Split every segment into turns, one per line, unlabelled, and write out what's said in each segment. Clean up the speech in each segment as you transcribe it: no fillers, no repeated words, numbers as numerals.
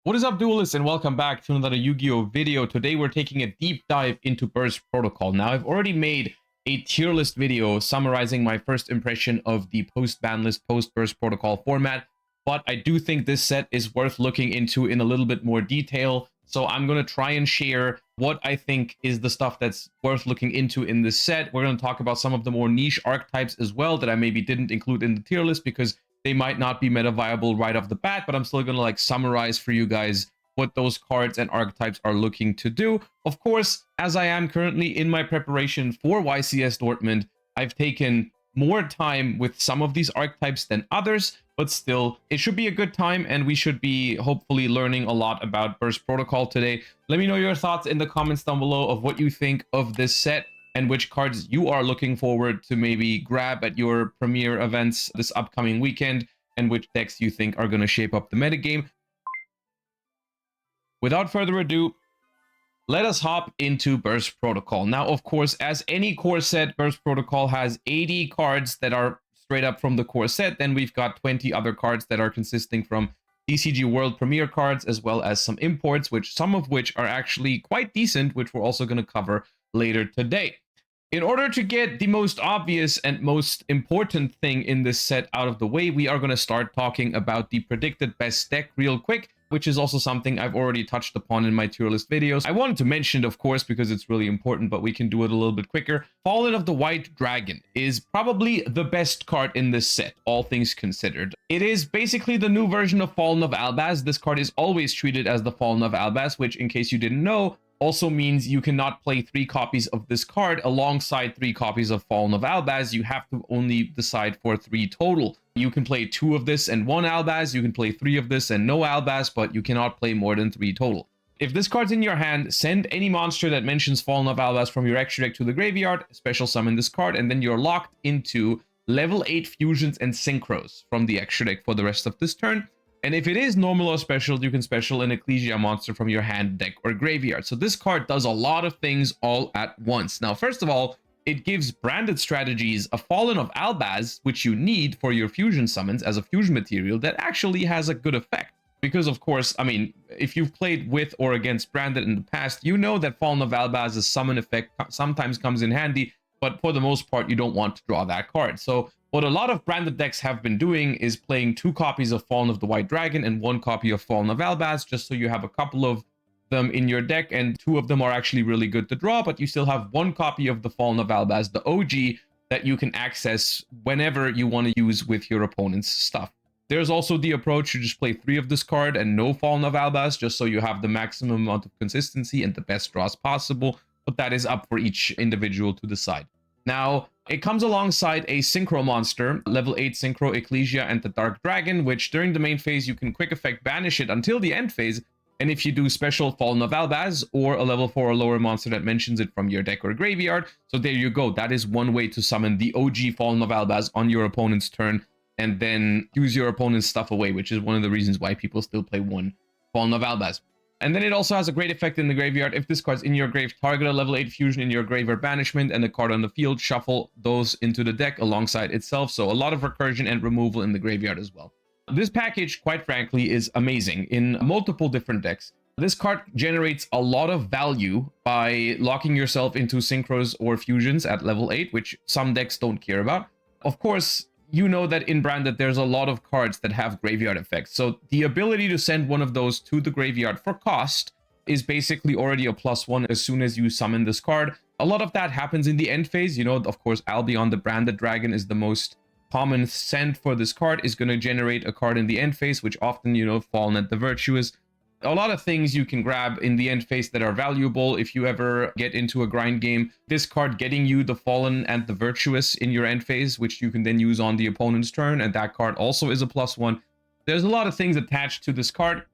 What is up, duelists, and welcome back to another Yu-Gi-Oh video. Today we're taking a deep dive into Burst Protocol. Now, I've already made a tier list video summarizing my first impression of the post-ban list, post-Burst Protocol format, but I do think this set is worth looking into in a little bit more detail. So I'm going to try and share what I think is the stuff that's worth looking into in this set. We're going to talk about some of the more niche archetypes as well that I maybe didn't include in the tier list because they might not be meta viable right off the bat, but I'm still going to summarize for you guys what those cards and archetypes are looking to do. Of course, as I am currently in my preparation for YCS Dortmund, I've taken more time with some of these archetypes than others, but still, it should be a good time, and we should be hopefully learning a lot about Burst Protocol today. Let me know your thoughts in the comments down below of what you think of this set and which cards you are looking forward to maybe grab at your premiere events this upcoming weekend, and which decks you think are going to shape up the metagame. Without further ado, let us hop into Burst Protocol. Now, of course, as any core set, Burst Protocol has 80 cards that are straight up from the core set. Then we've got 20 other cards that are consisting from TCG World Premiere cards, as well as some imports, some of which are actually quite decent, which we're also going to cover later today. In order to get the most obvious and most important thing in this set out of the way, we are going to start talking about the predicted best deck real quick, which is also something I've already touched upon in my tier list videos. I wanted to mention it, of course, because it's really important, but we can do it a little bit quicker. Fallen of the White Dragon is probably the best card in this set, all things considered. It is basically the new version of Fallen of Albaz. This card is always treated as the Fallen of Albaz, which, in case you didn't know, also means you cannot play 3 copies of this card alongside 3 copies of Fallen of Albaz. You have to only decide for 3 total. You can play 2 of this and 1 Albaz, you can play 3 of this and no Albaz, but you cannot play more than 3 total. If this card's in your hand, send any monster that mentions Fallen of Albaz from your extra deck to the graveyard, special summon this card, and then you're locked into level 8 fusions and synchros from the extra deck for the rest of this turn. And if it is normal or special, you can special an Ecclesia monster from your hand, deck, or graveyard. So this card does a lot of things all at once. Now, first of all, it gives branded strategies a Fallen of Albaz, which you need for your fusion summons as a fusion material that actually has a good effect. Because, of course, I mean, if you've played with or against branded in the past, you know that Fallen of Albaz's summon effect sometimes comes in handy, but for the most part, you don't want to draw that card. So what a lot of branded decks have been doing is playing 2 copies of Fallen of the White Dragon and 1 copy of Fallen of Albaz, just so you have a couple of them in your deck, and 2 of them are actually really good to draw, but you still have 1 copy of the Fallen of Albaz, the OG, that you can access whenever you want to use with your opponent's stuff. There's also the approach to just play 3 of this card and no Fallen of Albaz, just so you have the maximum amount of consistency and the best draws possible, but that is up for each individual to decide. Now, it comes alongside a Synchro monster, level 8 Synchro Ecclesia and the Dark Dragon, which during the main phase you can quick effect banish it until the end phase, and if you do special Fallen of Albaz or a level 4 or lower monster that mentions it from your deck or graveyard, so there you go. That is one way to summon the OG Fallen of Albaz on your opponent's turn, and then use your opponent's stuff away, which is one of the reasons why people still play 1 Fallen of Albaz. And then it also has a great effect in the graveyard. If this card's in your grave, target a level 8 fusion in your graveyard banishment and the card on the field, shuffle those into the deck alongside itself. So a lot of recursion and removal in the graveyard as well. This package, quite frankly, is amazing in multiple different decks. This card generates a lot of value by locking yourself into synchros or fusions at level 8, which some decks don't care about. Of course, you know that in branded there's a lot of cards that have graveyard effects, so the ability to send one of those to the graveyard for cost is basically already a +1 as soon as you summon this card. A lot of that happens in the end phase. You know, of course, Albion the Branded Dragon is the most common send for this card, is going to generate a card in the end phase, which often, you know, Fallen at the Virtuous. A lot of things you can grab in the end phase that are valuable if you ever get into a grind game. This card getting you the Fallen and the Virtuous in your end phase, which you can then use on the opponent's turn, and that card also is a +1. There's a lot of things attached to this card,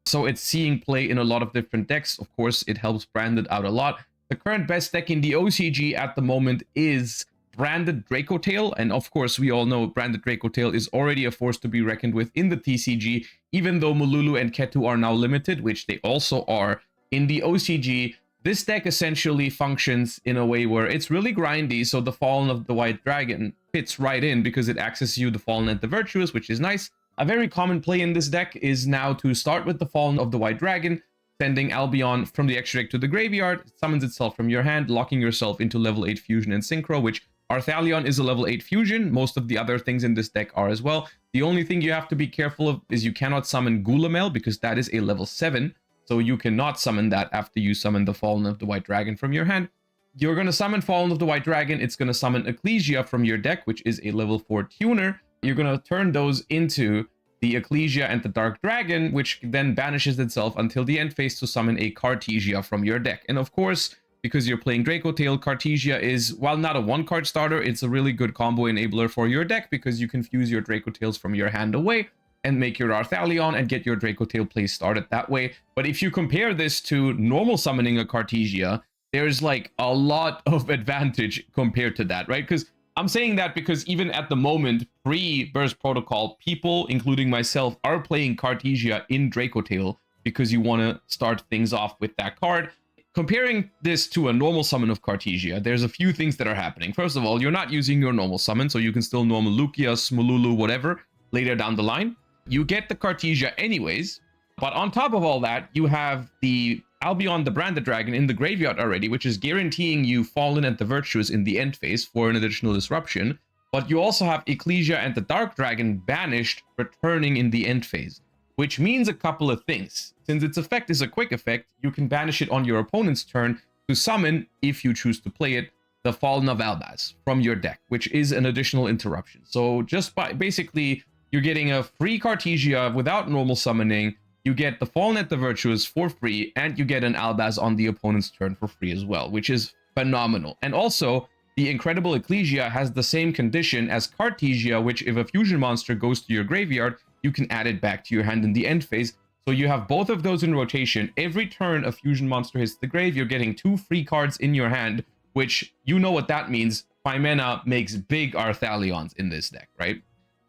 so it's seeing play in a lot of different decks. Of course, it helps Branded out a lot. The current best deck in the OCG at the moment is Branded Dracotail, and of course we all know Branded Dracotail is already a force to be reckoned with in the TCG, even though Mululu and Ketu are now limited, which they also are in the OCG. This deck essentially functions in a way where it's really grindy, so the Fallen of the White Dragon fits right in because it accesses you the Fallen and the Virtuous, which is nice. A very common play in this deck is now to start with the Fallen of the White Dragon, sending Albion from the extra deck to the graveyard. It summons itself from your hand, locking yourself into level 8 Fusion and Synchro, which Arthalion is a level 8 Fusion. Most of the other things in this deck are as well. The only thing you have to be careful of is you cannot summon Gulamel, because that is a level 7. So you cannot summon that after you summon the Fallen of the White Dragon from your hand. You're going to summon Fallen of the White Dragon. It's going to summon Ecclesia from your deck, which is a level 4 tuner. You're going to turn those into the Ecclesia and the Dark Dragon, which then banishes itself until the end phase to summon a Cartesia from your deck. And of course, because you're playing Draco Tail, Cartesia is, while not a one-card starter, it's a really good combo enabler for your deck, because you can fuse your Draco Tails from your hand away and make your Arthalion and get your Draco Tail play started that way. But if you compare this to normal summoning a Cartesia, there's like a lot of advantage compared to that, right? Because I'm saying that because even at the moment, pre-Burst Protocol, people, including myself, are playing Cartesia in Draco Tail because you want to start things off with that card. Comparing this to a normal summon of Cartesia, there's a few things that are happening. First of all, you're not using your normal summon, so you can still normal Lugia, Smolulu, whatever, later down the line. You get the Cartesia anyways, but on top of all that, you have the Albion the Branded Dragon in the graveyard already, which is guaranteeing you Fallen and the Virtuous in the end phase for an additional disruption. But you also have Ecclesia and the Dark Dragon banished, returning in the end phase, which means a couple of things. Since its effect is a quick effect, you can banish it on your opponent's turn to summon, if you choose to play it, the Fallen of Albaz from your deck, which is an additional interruption. So just by basically, you're getting a free Cartesia without normal summoning. You get the Fallen and the Virtuous for free, and you get an Albaz on the opponent's turn for free as well, which is phenomenal. And also, the Incredible Ecclesia has the same condition as Cartesia, which if a fusion monster goes to your graveyard, you can add it back to your hand in the end phase. So you have both of those in rotation. Every turn a fusion monster hits the grave, you're getting 2 free cards in your hand, which you know what that means. 5 mana makes big Arthalions in this deck, right?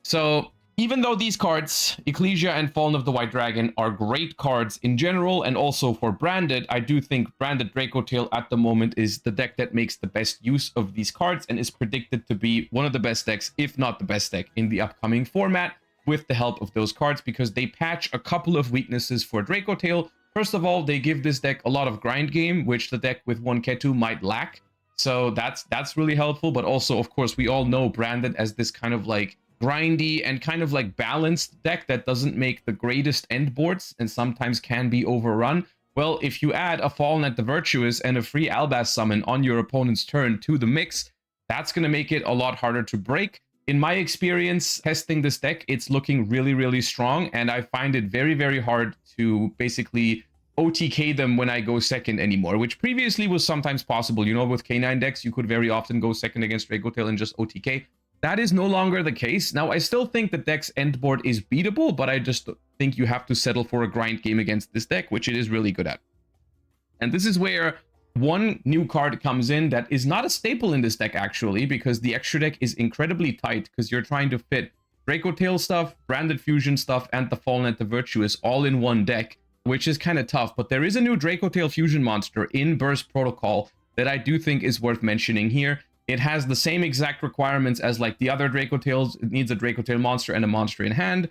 So even though these cards, Ecclesia and Fallen of the White Dragon, are great cards in general, and also for Branded, I do think Branded Draco Tail at the moment is the deck that makes the best use of these cards and is predicted to be one of the best decks, if not the best deck, in the upcoming format, with the help of those cards, because they patch a couple of weaknesses for Draco Tail. First of all, they give this deck a lot of grind game, which the deck with 1 Ketu might lack. So that's really helpful, but also, of course, we all know Branded as this kind of like grindy and kind of like balanced deck that doesn't make the greatest end boards and sometimes can be overrun. Well, if you add a Fallen at the Virtuous and a free Albaz summon on your opponent's turn to the mix, that's going to make it a lot harder to break. In my experience testing this deck, it's looking really, really strong, and I find it very, very hard to basically OTK them when I go second anymore, which previously was sometimes possible. You know, with K9 decks, you could very often go second against Draco Tail and just OTK. That is no longer the case. Now, I still think the deck's end board is beatable, but I just think you have to settle for a grind game against this deck, which it is really good at. And this is where one new card comes in that is not a staple in this deck, actually, because the extra deck is incredibly tight, because you're trying to fit Draco Tail stuff, Branded Fusion stuff, and the Fallen and the Virtuous all in one deck, which is kind of tough. But there is a new Draco Tail Fusion monster in Burst Protocol that I do think is worth mentioning here. It has the same exact requirements as like the other Draco Tails. It needs a Draco Tail monster and a monster in hand.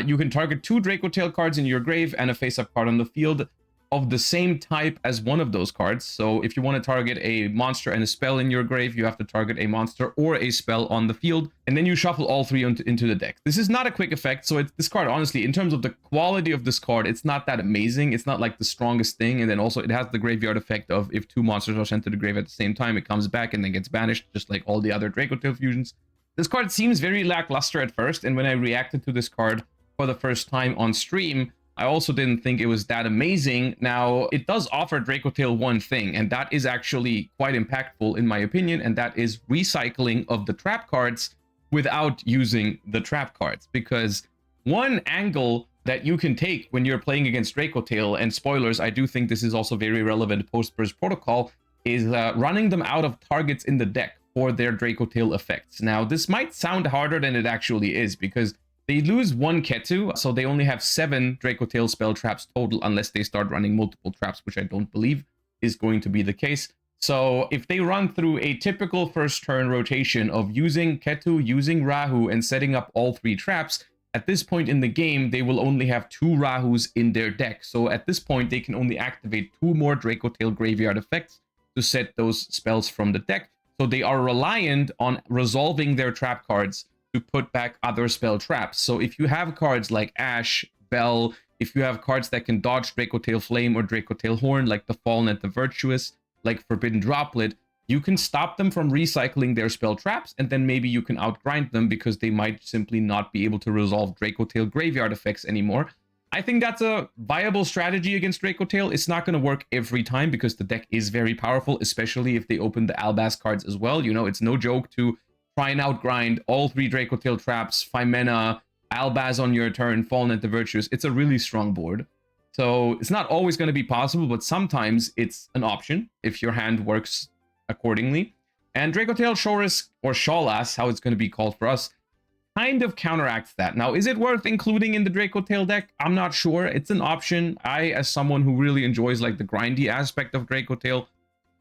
You can target 2 Draco Tail cards in your grave and a face-up card on the field of the same type as one of those cards. So if you want to target a monster and a spell in your grave, you have to target a monster or a spell on the field, and then you shuffle all 3 into the deck. This is not a quick effect, so this card, honestly, in terms of the quality of this card, it's not that amazing. It's not like the strongest thing, and then also it has the graveyard effect of if 2 monsters are sent to the grave at the same time, it comes back and then gets banished, just like all the other Draco Tail fusions. This card seems very lackluster at first, and when I reacted to this card for the first time on stream, I also didn't think it was that amazing. Now, it does offer Draco Tail one thing, and that is actually quite impactful in my opinion, and that is recycling of the trap cards without using the trap cards. Because one angle that you can take when you're playing against Draco Tail, and spoilers, I do think this is also very relevant post-Burst Protocol, is running them out of targets in the deck for their Draco Tail effects. Now, this might sound harder than it actually is, because they lose 1 Ketu, so they only have 7 Draco Tail spell traps total, unless they start running multiple traps, which I don't believe is going to be the case. So if they run through a typical first turn rotation of using Ketu, using Rahu, and setting up all 3 traps, at this point in the game, they will only have 2 Rahus in their deck. So at this point, they can only activate 2 more Draco Tail graveyard effects to set those spells from the deck. So they are reliant on resolving their trap cards to put back other spell traps. So if you have cards like Ash, Bell, if you have cards that can dodge Draco Tail Flame or Draco Tail Horn, like the Fallen and the Virtuous, like Forbidden Droplet, you can stop them from recycling their spell traps, and then maybe you can outgrind them because they might simply not be able to resolve Draco Tail graveyard effects anymore. I think that's a viable strategy against Draco Tail. It's not going to work every time because the deck is very powerful, especially if they open the Albaz cards as well. You know, it's no joke to try and outgrind all 3 Draco Tail traps, 5 mana, Albaz on your turn, Fallen and the Virtuous. It's a really strong board. So it's not always going to be possible, but sometimes it's an option if your hand works accordingly. And Draco Tail Shoris, or Sholas, how it's going to be called for us, kind of counteracts that. Now, is it worth including in the Draco Tail deck? I'm not sure. It's an option. I, as someone who really enjoys like the grindy aspect of Draco Tail,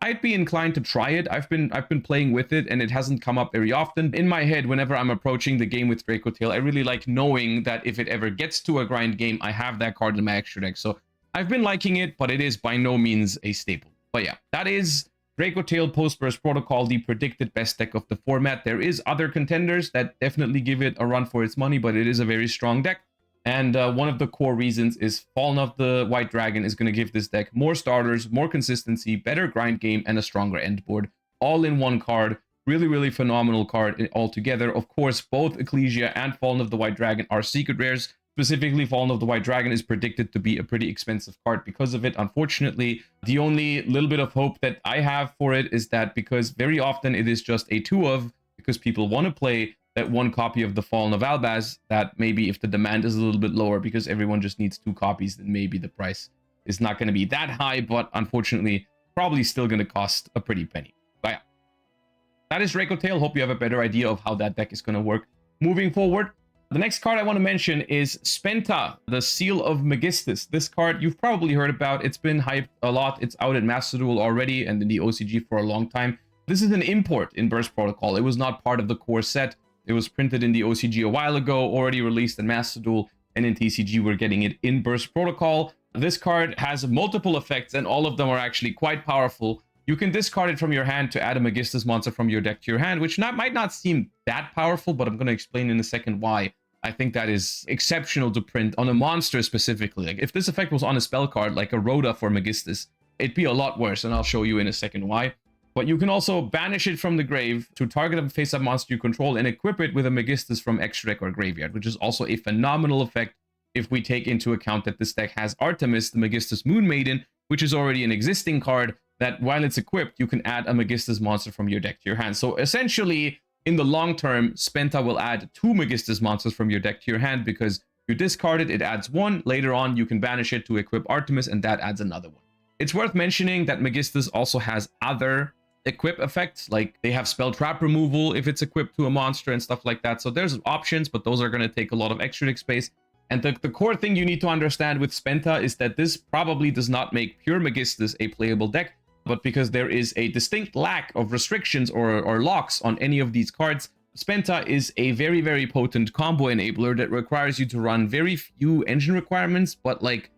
I'd be inclined to try it. I've been playing with it, and it hasn't come up very often. In my head, whenever I'm approaching the game with Draco Tail, I really like knowing that if it ever gets to a grind game, I have that card in my extra deck. So I've been liking it, but it is by no means a staple. But yeah, that is Draco Tail Post-Burst Protocol, the predicted best deck of the format. There is other contenders that definitely give it a run for its money, but it is a very strong deck. And one of the core reasons is Fallen of the White Dragon is going to give this deck more starters, more consistency, better grind game, and a stronger end board. All in one card. Really, really phenomenal card altogether. Of course, both Ecclesia and Fallen of the White Dragon are secret rares. Specifically, Fallen of the White Dragon is predicted to be a pretty expensive card because of it. Unfortunately, the only little bit of hope that I have for it is that because very often it is just a 2-of, because people want to play that 1 copy of the Fallen of Albaz, that maybe if the demand is a little bit lower because everyone just needs 2 copies, then maybe the price is not going to be that high, but unfortunately, probably still going to cost a pretty penny. But yeah, that is Draco Tail. Hope you have a better idea of how that deck is going to work moving forward. The next card I want to mention is Spenta, the Seal of Megistus. This card you've probably heard about. It's been hyped a lot. It's out at Master Duel already and in the OCG for a long time. This is an import in Burst Protocol. It was not part of the core set. It was printed in the OCG a while ago, already released in Master Duel, and in TCG we're getting it in Burst Protocol. This card has multiple effects, and all of them are actually quite powerful. You can discard it from your hand to add a Megistus monster from your deck to your hand, which might not seem that powerful, but I'm going to explain in a second why. I think that is exceptional to print on a monster specifically. Like if this effect was on a spell card, like a Rhoda for Megistus, it'd be a lot worse, and I'll show you in a second why. But you can also banish it from the grave to target a face-up monster you control and equip it with a Megistus from extra deck or graveyard, which is also a phenomenal effect if we take into account that this deck has Artemis, the Megistus Moon Maiden, which is already an existing card that while it's equipped, you can add a Megistus monster from your deck to your hand. So essentially, in the long term, Spenta will add 2 Megistus monsters from your deck to your hand because you discard it, it adds 1. Later on, you can banish it to equip Artemis, and that adds another 1. It's worth mentioning that Megistus also has other equip effects, like they have spell trap removal if it's equipped to a monster and stuff like that. So there's options, but those are going to take a lot of extra deck space. And the core thing you need to understand with Spenta is that this probably does not make pure Megistus a playable deck, but because there is a distinct lack of restrictions or locks on any of these cards, Spenta is a very, very potent combo enabler that requires you to run very few engine requirements, but like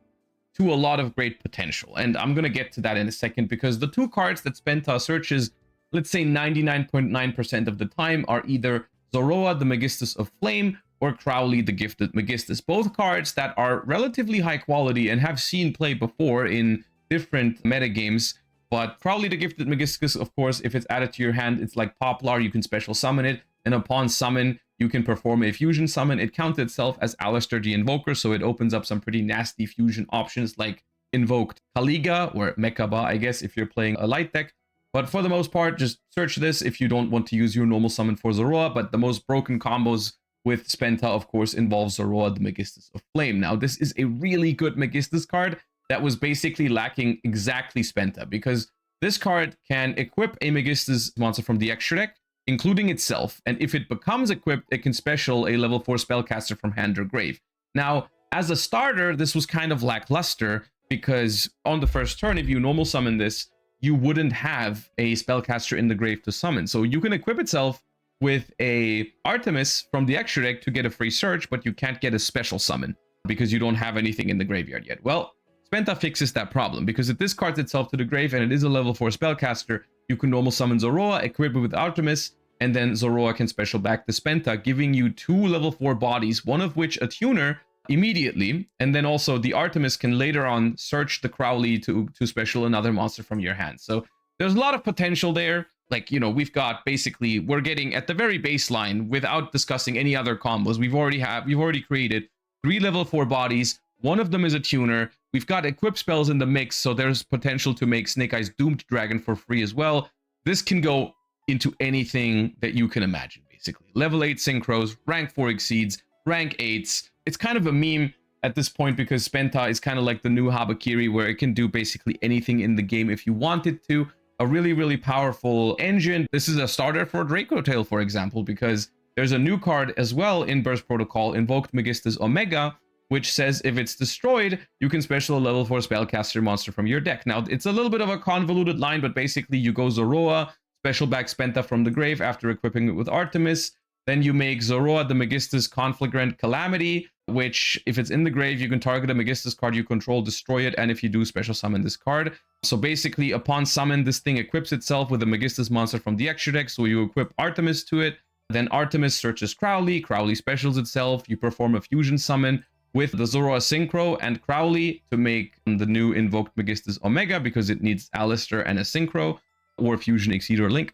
to a lot of great potential. And I'm going to get to that in a second, because the 2 cards that Spenta searches, let's say 99.9% of the time, are either Zoroa, the Megistus of Flame, or Crowley, the Gifted Megistus. Both cards that are relatively high quality and have seen play before in different metagames. But Crowley, the Gifted Megistus, of course, if it's added to your hand, it's like Poplar. You can special summon it, and upon summon, you can perform a fusion summon. It counts itself as Alistair the Invoker, so it opens up some pretty nasty fusion options like Invoked Kaliga, or Mekaba, I guess, if you're playing a light deck. But for the most part, just search this if you don't want to use your normal summon for Zoroa. But the most broken combos with Spenta, of course, involve Zoroa, the Megistus of Flame. Now, this is a really good Megistus card that was basically lacking exactly Spenta, because this card can equip a Megistus monster from the extra deck, including itself, and if it becomes equipped, it can special a level 4 spellcaster from hand or grave. Now, as a starter, this was kind of lackluster, because on the first turn, if you normal summon this, you wouldn't have a spellcaster in the grave to summon. So you can equip itself, with a Artemis from the extra deck to get a free search, but you can't get a special summon because you don't have anything in the graveyard yet. Well, Spenta fixes that problem because it discards itself to the grave and it is a level 4 spellcaster. You can normal summon Zoroa, equip it with Artemis, and then Zoroa can special back the Spenta, giving you 2 level 4 bodies, one of which a tuner immediately, and then also the Artemis can later on search the Crowley to special another monster from your hand. So there's a lot of potential there. Like, you know, we've got basically, we're getting at the very baseline without discussing any other combos. We've already created 3 level 4 bodies. One of them is a tuner. We've got equip spells in the mix, so there's potential to make Snake Eyes Doomed Dragon for free as well. This can go into anything that you can imagine, basically. Level 8 synchros, rank 4 exceeds, rank 8s. It's kind of a meme at this point because Spenta is kind of like the new Habakiri, where it can do basically anything in the game if you want it to. A really, really powerful engine. This is a starter for Draco Tail, for example, because there's a new card as well in Burst Protocol, Invoked Megistus Omega, which says if it's destroyed, you can special a level 4 spellcaster monster from your deck. Now, it's a little bit of a convoluted line, but basically you go Zoroa, special back Spenta from the grave after equipping it with Artemis. Then you make Zoroa the Megistus Conflagrant Calamity, which if it's in the grave, you can target a Megistus card you control, destroy it, and if you do, special summon this card. So basically, upon summon, this thing equips itself with a Megistus monster from the extra deck, so you equip Artemis to it. Then Artemis searches Crowley, Crowley specials itself, you perform a fusion summon with the Zoroa Synchro and Crowley to make the new Invoked Megistus Omega because it needs Alistair and a Synchro, or Fusion Exceed or Link.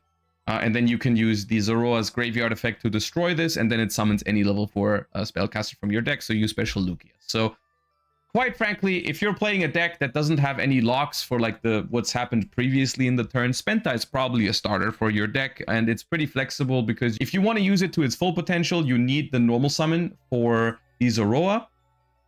And then you can use the Zoroa's Graveyard effect to destroy this, and then it summons any level 4 spellcaster from your deck, so you special Lugia. So, quite frankly, if you're playing a deck that doesn't have any locks for like what's happened previously in the turn, Spenta is probably a starter for your deck, and it's pretty flexible because if you want to use it to its full potential, you need the normal summon for the Zoroa,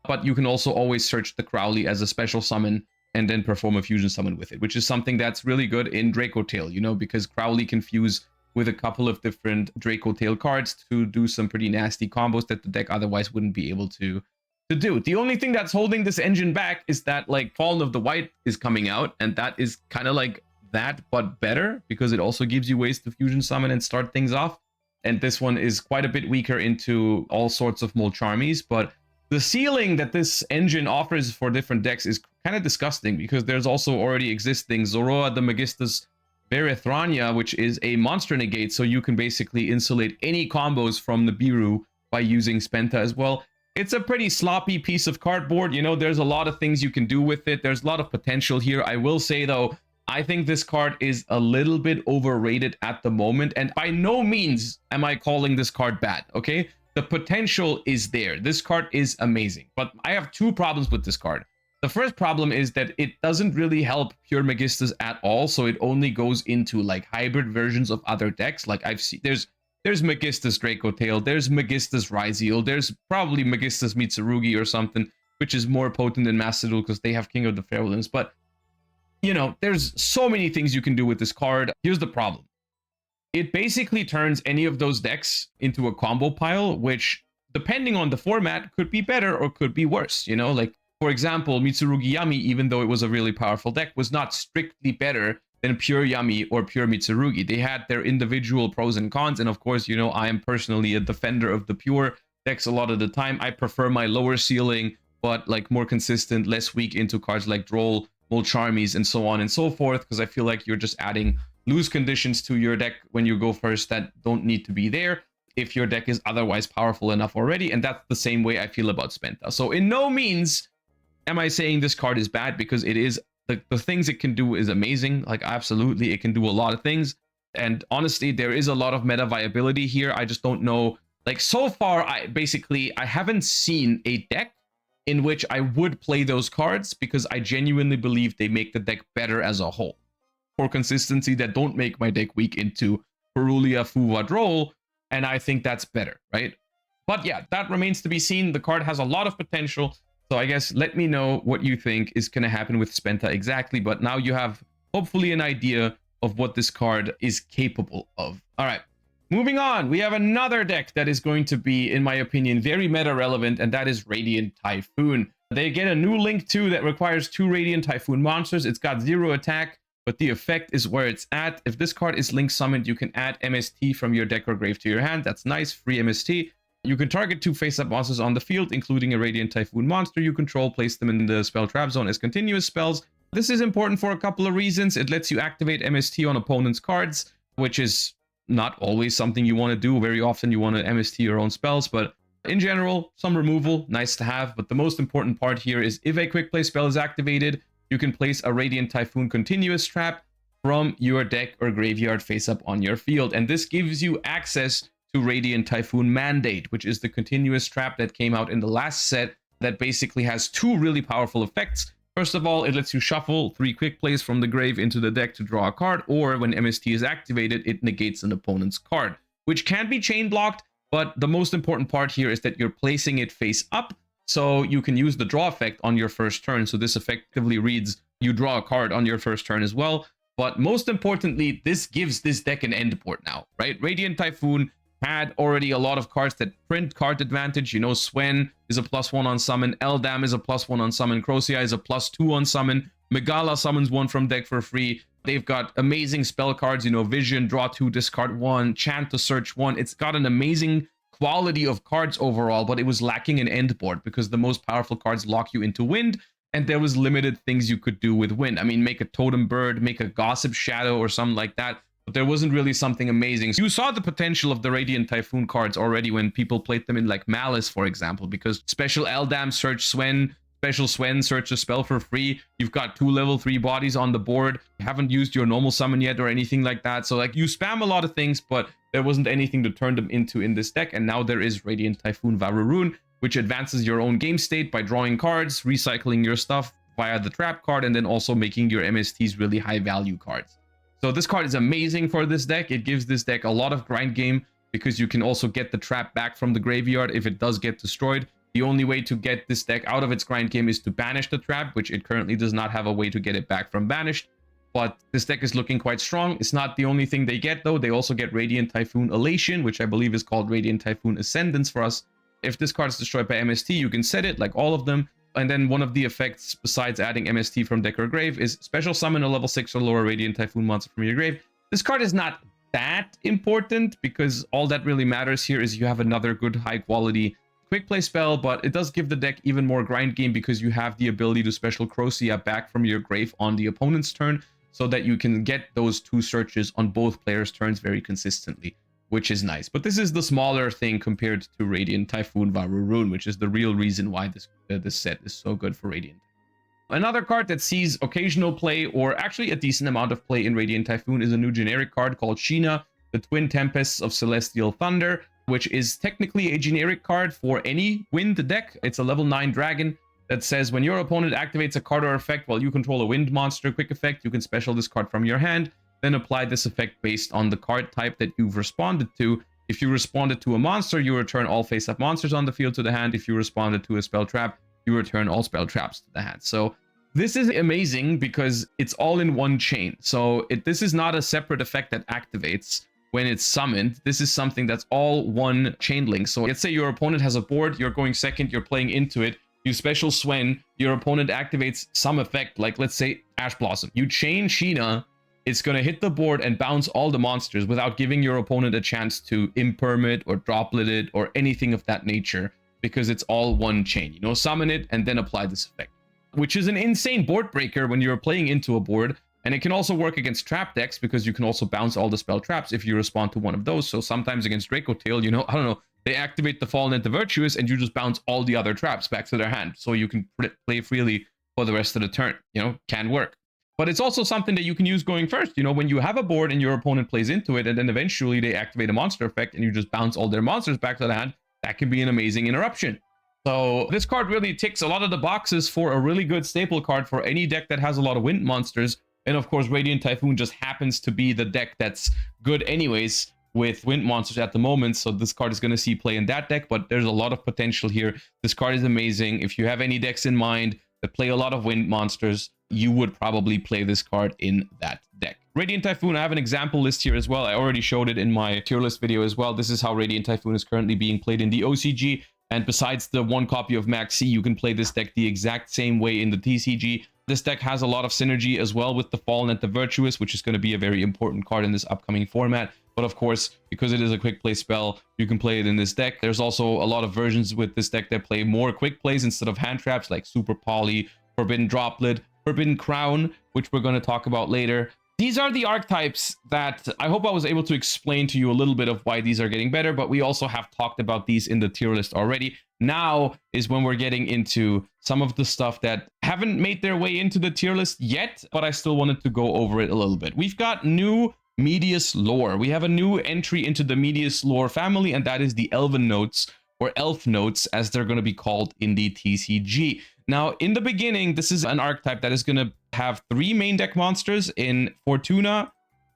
but you can also always search the Crowley as a special summon and then perform a fusion summon with it, which is something that's really good in Draco Tail, you know, because Crowley can fuse with a couple of different Draco Tail cards to do some pretty nasty combos that the deck otherwise wouldn't be able to do. The only thing that's holding this engine back is that like Fallen of the White is coming out, and that is kind of like that, but better, because it also gives you ways to fusion summon and start things off. And this one is quite a bit weaker into all sorts of Molcharmies, but the ceiling that this engine offers for different decks is kind of disgusting because there's also already existing Zoroa the Megistus Verethrania, which is a monster negate, so you can basically insulate any combos from the Biru by using Spenta as well. It's a pretty sloppy piece of cardboard, you know, there's a lot of things you can do with it. There's a lot of potential here. I will say though, I think this card is a little bit overrated at the moment, and by no means am I calling this card bad, okay? The potential is there. This card is amazing, but I have 2 problems with this card. The first problem is that it doesn't really help pure Megistus at all, so it only goes into like hybrid versions of other decks. Like I've seen, there's Megistus Draco Tail, there's Megistus Ryziel, there's probably Megistus Mitsurugi or something, which is more potent than Master Duel because they have King of the Fair Limbs. But, you know, there's so many things you can do with this card. Here's the problem. It basically turns any of those decks into a combo pile, which, depending on the format, could be better or could be worse, you know? Like, for example, Mitsurugi Yami, even though it was a really powerful deck, was not strictly better than pure Yami or pure Mitsurugi. They had their individual pros and cons, and of course, you know, I am personally a defender of the pure decks a lot of the time. I prefer my lower ceiling, but like more consistent, less weak into cards like Droll, Molcharmies, and so on and so forth, because I feel like you're just adding loose conditions to your deck when you go first that don't need to be there if your deck is otherwise powerful enough already, and that's the same way I feel about Spenta. So in no means am I saying this card is bad, because it is. The things it can do is amazing. Like, absolutely, it can do a lot of things, and honestly, there is a lot of meta viability here. I just don't know, like, so far I haven't seen a deck in which I would play those cards, because I genuinely believe they make the deck better as a whole. For consistency, that don't make my deck weak into Perulia, Fuwa, Droll, and I think that's better, right? But yeah, that remains to be seen. The card has a lot of potential, so I guess let me know what you think is going to happen with Spenta exactly, but now you have hopefully an idea of what this card is capable of. All right, moving on, we have another deck that is going to be, in my opinion, very meta relevant, and that is Radiant Typhoon. They get a new link too that requires 2 Radiant Typhoon monsters. It's got 0 attack, but the effect is where it's at. If this card is link summoned, you can add MST from your deck or grave to your hand. That's nice, free MST. You can target 2 face-up monsters on the field, including a Radiant Typhoon monster you control, place them in the spell trap zone as continuous spells. This is important for a couple of reasons. It lets you activate MST on opponent's cards, which is not always something you want to do. Very often you want to MST your own spells, but in general, some removal, nice to have. But the most important part here is if a quick play spell is activated, you can place a Radiant Typhoon continuous trap from your deck or graveyard face up on your field. And this gives you access to Radiant Typhoon Mandate, which is the continuous trap that came out in the last set that basically has 2 really powerful effects. First of all, it lets you shuffle 3 quick plays from the grave into the deck to draw a card, or when MST is activated, it negates an opponent's card, which can be chain blocked, but the most important part here is that you're placing it face up, so you can use the draw effect on your first turn. So this effectively reads you draw a card on your first turn as well. But most importantly, this gives this deck an end port now, right? Radiant Typhoon had already a lot of cards that print card advantage. You know, Swen is a +1 on summon, Eldam is a +1 on summon, Crocia is a +2 on summon, Megala summons 1 from deck for free. They've got amazing spell cards, you know, Vision, draw 2, discard 1, Chant to search 1. It's got an amazing quality of cards overall, but it was lacking an end board because the most powerful cards lock you into Wind, and there was limited things you could do with Wind. I mean, make a Totem Bird, make a Gossip Shadow or something like that, but there wasn't really something amazing. You saw the potential of the Radiant Typhoon cards already when people played them in like Malice, for example, because special Eldam, search Swen, special Swen, search a spell for free. You've got 2 level 3 bodies on the board. You haven't used your normal summon yet or anything like that. So like you spam a lot of things, but there wasn't anything to turn them into in this deck. And now there is Radiant Typhoon Varurun, which advances your own game state by drawing cards, recycling your stuff via the trap card, and then also making your MSTs really high value cards. So this card is amazing for this deck. It gives this deck a lot of grind game because you can also get the trap back from the graveyard if it does get destroyed. The only way to get this deck out of its grind game is to banish the trap, which it currently does not have a way to get it back from banished. But this deck is looking quite strong. It's not the only thing they get, though. They also get Radiant Typhoon Elation, which I believe is called Radiant Typhoon Ascendance for us. If this card is destroyed by MST, you can set it like all of them. And then one of the effects, besides adding MST from deck or grave, is special summon a level 6 or lower Radiant Typhoon monster from your grave. This card is not that important because all that really matters here is you have another good high quality quick play spell, but it does give the deck even more grind game because you have the ability to special Crocia back from your grave on the opponent's turn so that you can get those 2 searches on both players' turns very consistently, which is nice. But this is the smaller thing compared to Radiant Typhoon Varurun, which is the real reason why this set is so good for Radiant. Another card that sees occasional play, or actually a decent amount of play in Radiant Typhoon, is a new generic card called Sheena, the Twin Tempests of Celestial Thunder, which is technically a generic card for any Wind deck. It's a level 9 dragon that says when your opponent activates a card or effect while you control a Wind monster quick effect, you can special this card from your hand, then apply this effect based on the card type that you've responded to. If you responded to a monster, you return all face-up monsters on the field to the hand. If you responded to a spell trap, you return all spell traps to the hand. So this is amazing because it's all in one chain. So this is not a separate effect that activates when it's summoned. This is something that's all one chain link. So let's say your opponent has a board, you're going second, you're playing into it, you special Swen, your opponent activates some effect, like let's say Ash Blossom. You chain Sheena, it's going to hit the board and bounce all the monsters without giving your opponent a chance to imperm it or droplet it or anything of that nature, because it's all one chain. You know, summon it and then apply this effect, which is an insane board breaker when you're playing into a board. And it can also work against trap decks because you can also bounce all the spell traps if you respond to one of those. So sometimes against Draco Tail, you know, I don't know, they activate the Fallen and the Virtuous and you just bounce all the other traps back to their hand. So you can play freely for the rest of the turn. You know, can work. But it's also something that you can use going first. You know, when you have a board and your opponent plays into it and then eventually they activate a monster effect and you just bounce all their monsters back to the hand, that can be an amazing interruption. So this card really ticks a lot of the boxes for a really good staple card for any deck that has a lot of Wind monsters. And of course, Radiant Typhoon just happens to be the deck that's good anyways with Wind monsters at the moment. So this card is going to see play in that deck, but there's a lot of potential here. This card is amazing. If you have any decks in mind that play a lot of Wind monsters, you would probably play this card in that deck. Radiant Typhoon, I have an example list here as well. I already showed it in my tier list video as well. This is how Radiant Typhoon is currently being played in the OCG. And besides the 1 copy of Max C, you can play this deck the exact same way in the TCG. This deck has a lot of synergy as well with the Fallen and the Virtuous, which is going to be a very important card in this upcoming format. But of course, because it is a quick play spell, you can play it in this deck. There's also a lot of versions with this deck that play more quick plays instead of hand traps, like Super Poly, Forbidden Droplet, Forbidden Crown, which we're going to talk about later. These are the archetypes that I hope I was able to explain to you a little bit of why these are getting better, but we also have talked about these in the tier list already. Now is when we're getting into some of the stuff that haven't made their way into the tier list yet, but I still wanted to go over it a little bit. We've got new Medius lore. We have a new entry into the Medius lore family, and that is the Elven Notes, or Elf Notes, as they're going to be called in the TCG. Now, in the beginning, this is an archetype that is going to have 3 main deck monsters in Fortuna,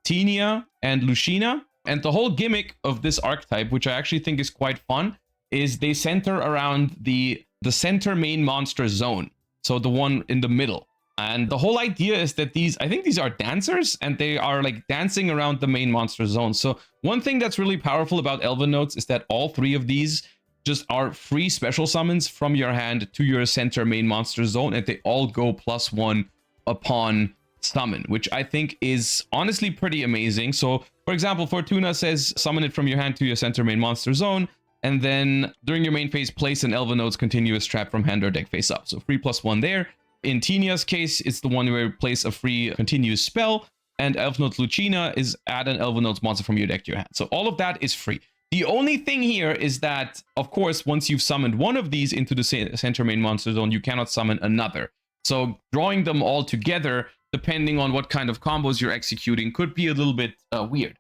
Tenia, and Lucina. And the whole gimmick of this archetype, which I actually think is quite fun, is they center around the center main monster zone. So the one in the middle. And the whole idea is that I think these are dancers, and they are like dancing around the main monster zone. So one thing that's really powerful about Elven Notes is that all 3 of these just are free special summons from your hand to your center main monster zone, and they all go +1 upon summon, which I think is honestly pretty amazing. So for example, Fortuna says summon it from your hand to your center main monster zone, and then during your main phase, place an Elven Notes continuous trap from hand or deck face up. So free +1 there. In Tenia's case, it's the one where you place a free continuous spell, and Elf Notes Lucina is add an Elven Notes monster from your deck to your hand. So all of that is free. The only thing here is that, of course, once you've summoned one of these into the center main monster zone, you cannot summon another. So drawing them all together, depending on what kind of combos you're executing, could be a little bit weird.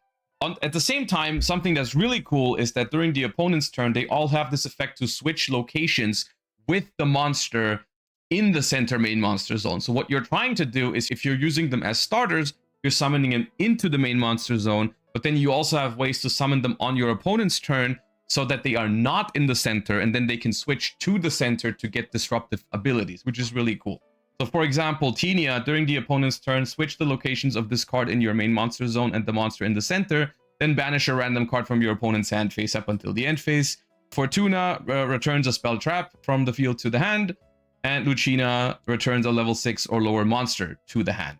At the same time, something that's really cool is that during the opponent's turn, they all have this effect to switch locations with the monster in the center main monster zone. So what you're trying to do is, if you're using them as starters, you're summoning them into the main monster zone, but then you also have ways to summon them on your opponent's turn so that they are not in the center, and then they can switch to the center to get disruptive abilities, which is really cool. So for example, Tenia, during the opponent's turn, switch the locations of this card in your main monster zone and the monster in the center, then banish a random card from your opponent's hand face up until the end phase. Fortuna returns a spell trap from the field to the hand, and Lucina returns a level 6 or lower monster to the hand.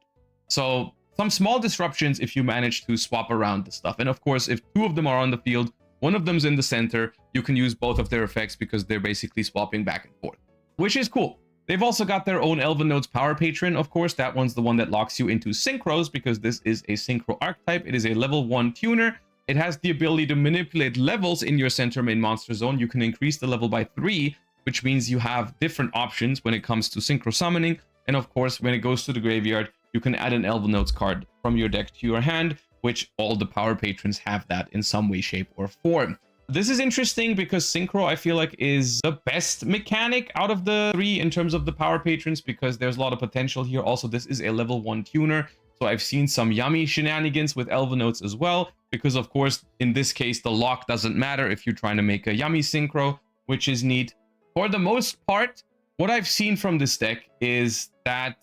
So some small disruptions if you manage to swap around the stuff. And of course, if 2 of them are on the field, one of them's in the center, you can use both of their effects because they're basically swapping back and forth, which is cool. They've also got their own Elven Notes Power Patron. Of course, that one's the one that locks you into synchros, because this is a synchro archetype. It is a level 1 tuner. It has the ability to manipulate levels in your center main monster zone. You can increase the level by 3, which means you have different options when it comes to synchro summoning. And of course, when it goes to the graveyard, you can add an Elven Notes card from your deck to your hand, which all the Power Patrons have that in some way, shape, or form. This is interesting because Synchro, I feel like, is the best mechanic out of the 3 in terms of the Power Patrons, because there's a lot of potential here. Also, this is a level 1 tuner, so I've seen some yummy shenanigans with Elven Notes as well, because of course, in this case, the lock doesn't matter if you're trying to make a yummy Synchro, which is neat. For the most part, what I've seen from this deck is that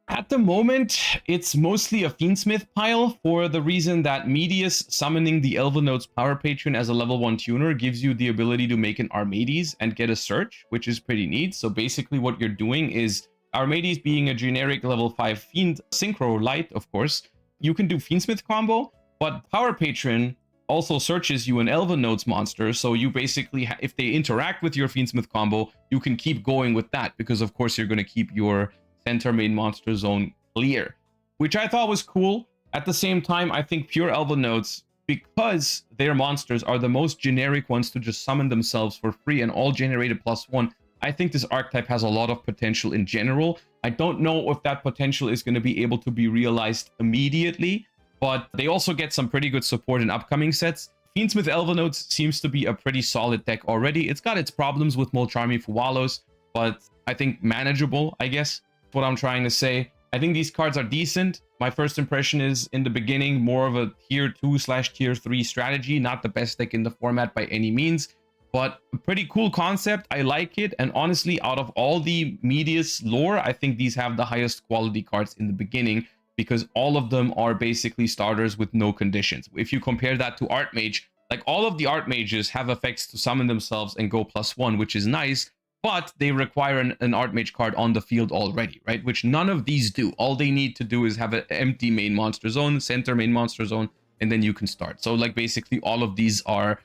at the moment, it's mostly a Fiendsmith pile, for the reason that Medius summoning the Elven Notes Power Patron as a level 1 tuner gives you the ability to make an Armades and get a search, which is pretty neat. So basically what you're doing is, Armades being a generic level 5 Fiend Synchro Light, of course, you can do Fiendsmith combo, but Power Patron also searches you an Elven Notes monster, so you basically, if they interact with your Fiendsmith combo, you can keep going with that, because of course you're going to keep your center main monster zone clear, which I thought was cool. At the same time, I think pure Elven Notes, because their monsters are the most generic ones to just summon themselves for free and all generated +1, I think this archetype has a lot of potential in general. I don't know if that potential is going to be able to be realized immediately, but they also get some pretty good support in upcoming sets. Fiendsmith Elven Notes seems to be a pretty solid deck already. It's got its problems with Molcharmi Fuwalos, but I think manageable, I guess. What I'm trying to say. I think these cards are decent. My first impression is, in the beginning, more of a tier 2/tier 3 strategy, not the best deck in the format by any means, but a pretty cool concept. I like it, and honestly, out of all the Medius lore, I think these have the highest quality cards in the beginning, because all of them are basically starters with no conditions. If you compare that to Archmage, like all of the Archmages have effects to summon themselves and go +1, which is nice, but they require an Archmage card on the field already, right? Which none of these do. All they need to do is have an empty main monster zone, center main monster zone, and then you can start. So like basically all of these are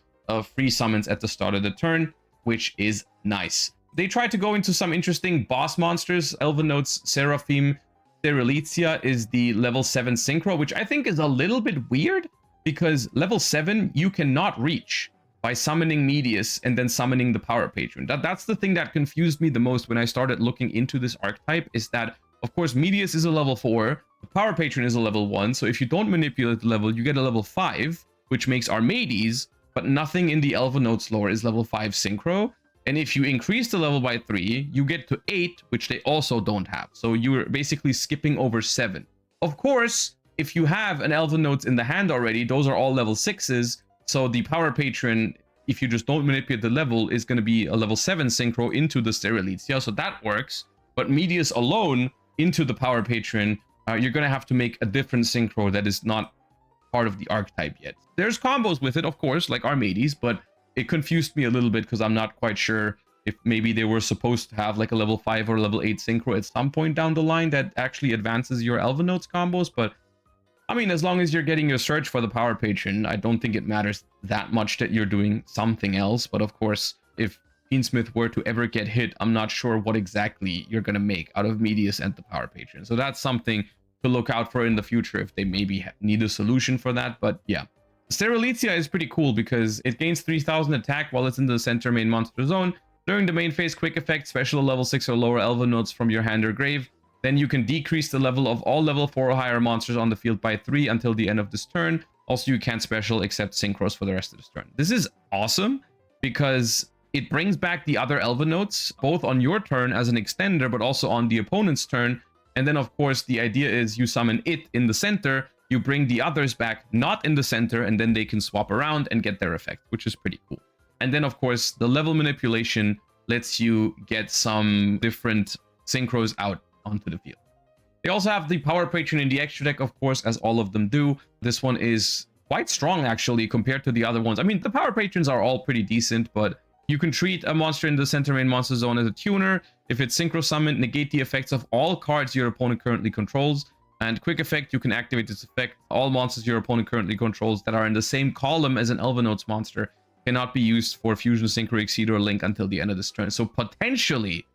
free summons at the start of the turn, which is nice. They tried to go into some interesting boss monsters. Elven Notes Seraphim Sterilitia is the level 7 synchro, which I think is a little bit weird because level 7 you cannot reach by summoning Medius and then summoning the Power Patron. That's the thing that confused me the most when I started looking into this archetype, is that, of course, Medius is a level 4, the Power Patron is a level 1, so if you don't manipulate the level, you get a level 5, which makes Armades, but nothing in the Elven Notes lore is level 5 synchro. And if you increase the level by 3, you get to 8, which they also don't have. So you're basically skipping over 7. Of course, if you have an Elven Notes in the hand already, those are all level 6s. So the Power Patron, if you just don't manipulate the level, is going to be a level 7 synchro into the Sterilitia. So that works. But Medius alone into the Power Patron, you're going to have to make a different synchro that is not part of the archetype yet. There's combos with it, of course, like Armades, but it confused me a little bit because I'm not quite sure if maybe they were supposed to have like a level 5 or level 8 synchro at some point down the line that actually advances your Elven Notes combos. But I mean, as long as you're getting your search for the Power Patron, I don't think it matters that much that you're doing something else. But of course, if Fiendsmith were to ever get hit, I'm not sure what exactly you're going to make out of Medius and the Power Patron. So that's something to look out for in the future if they maybe need a solution for that. But yeah, Sterilitia is pretty cool because it gains 3000 attack while it's in the center main monster zone. During the main phase, quick effect, special level 6 or lower Elven Notes from your hand or grave. Then you can decrease the level of all level 4 or higher monsters on the field by 3 until the end of this turn. Also, you can't special except synchros for the rest of this turn. This is awesome because it brings back the other Elven Notes, both on your turn as an extender, but also on the opponent's turn. And then, of course, the idea is you summon it in the center, you bring the others back not in the center, and then they can swap around and get their effect, which is pretty cool. And then, of course, the level manipulation lets you get some different synchros out onto the field. They also have the Power Patron in the extra deck, of course, as all of them do. This one is quite strong, actually, compared to the other ones. I mean, the Power Patrons are all pretty decent, but you can treat a monster in the center main monster zone as a tuner. If it's synchro summoned, negate the effects of all cards your opponent currently controls. And quick effect, you can activate this effect. All monsters your opponent currently controls that are in the same column as an Elven Notes monster cannot be used for Fusion, Synchro, Exceed, or Link until the end of this turn. So potentially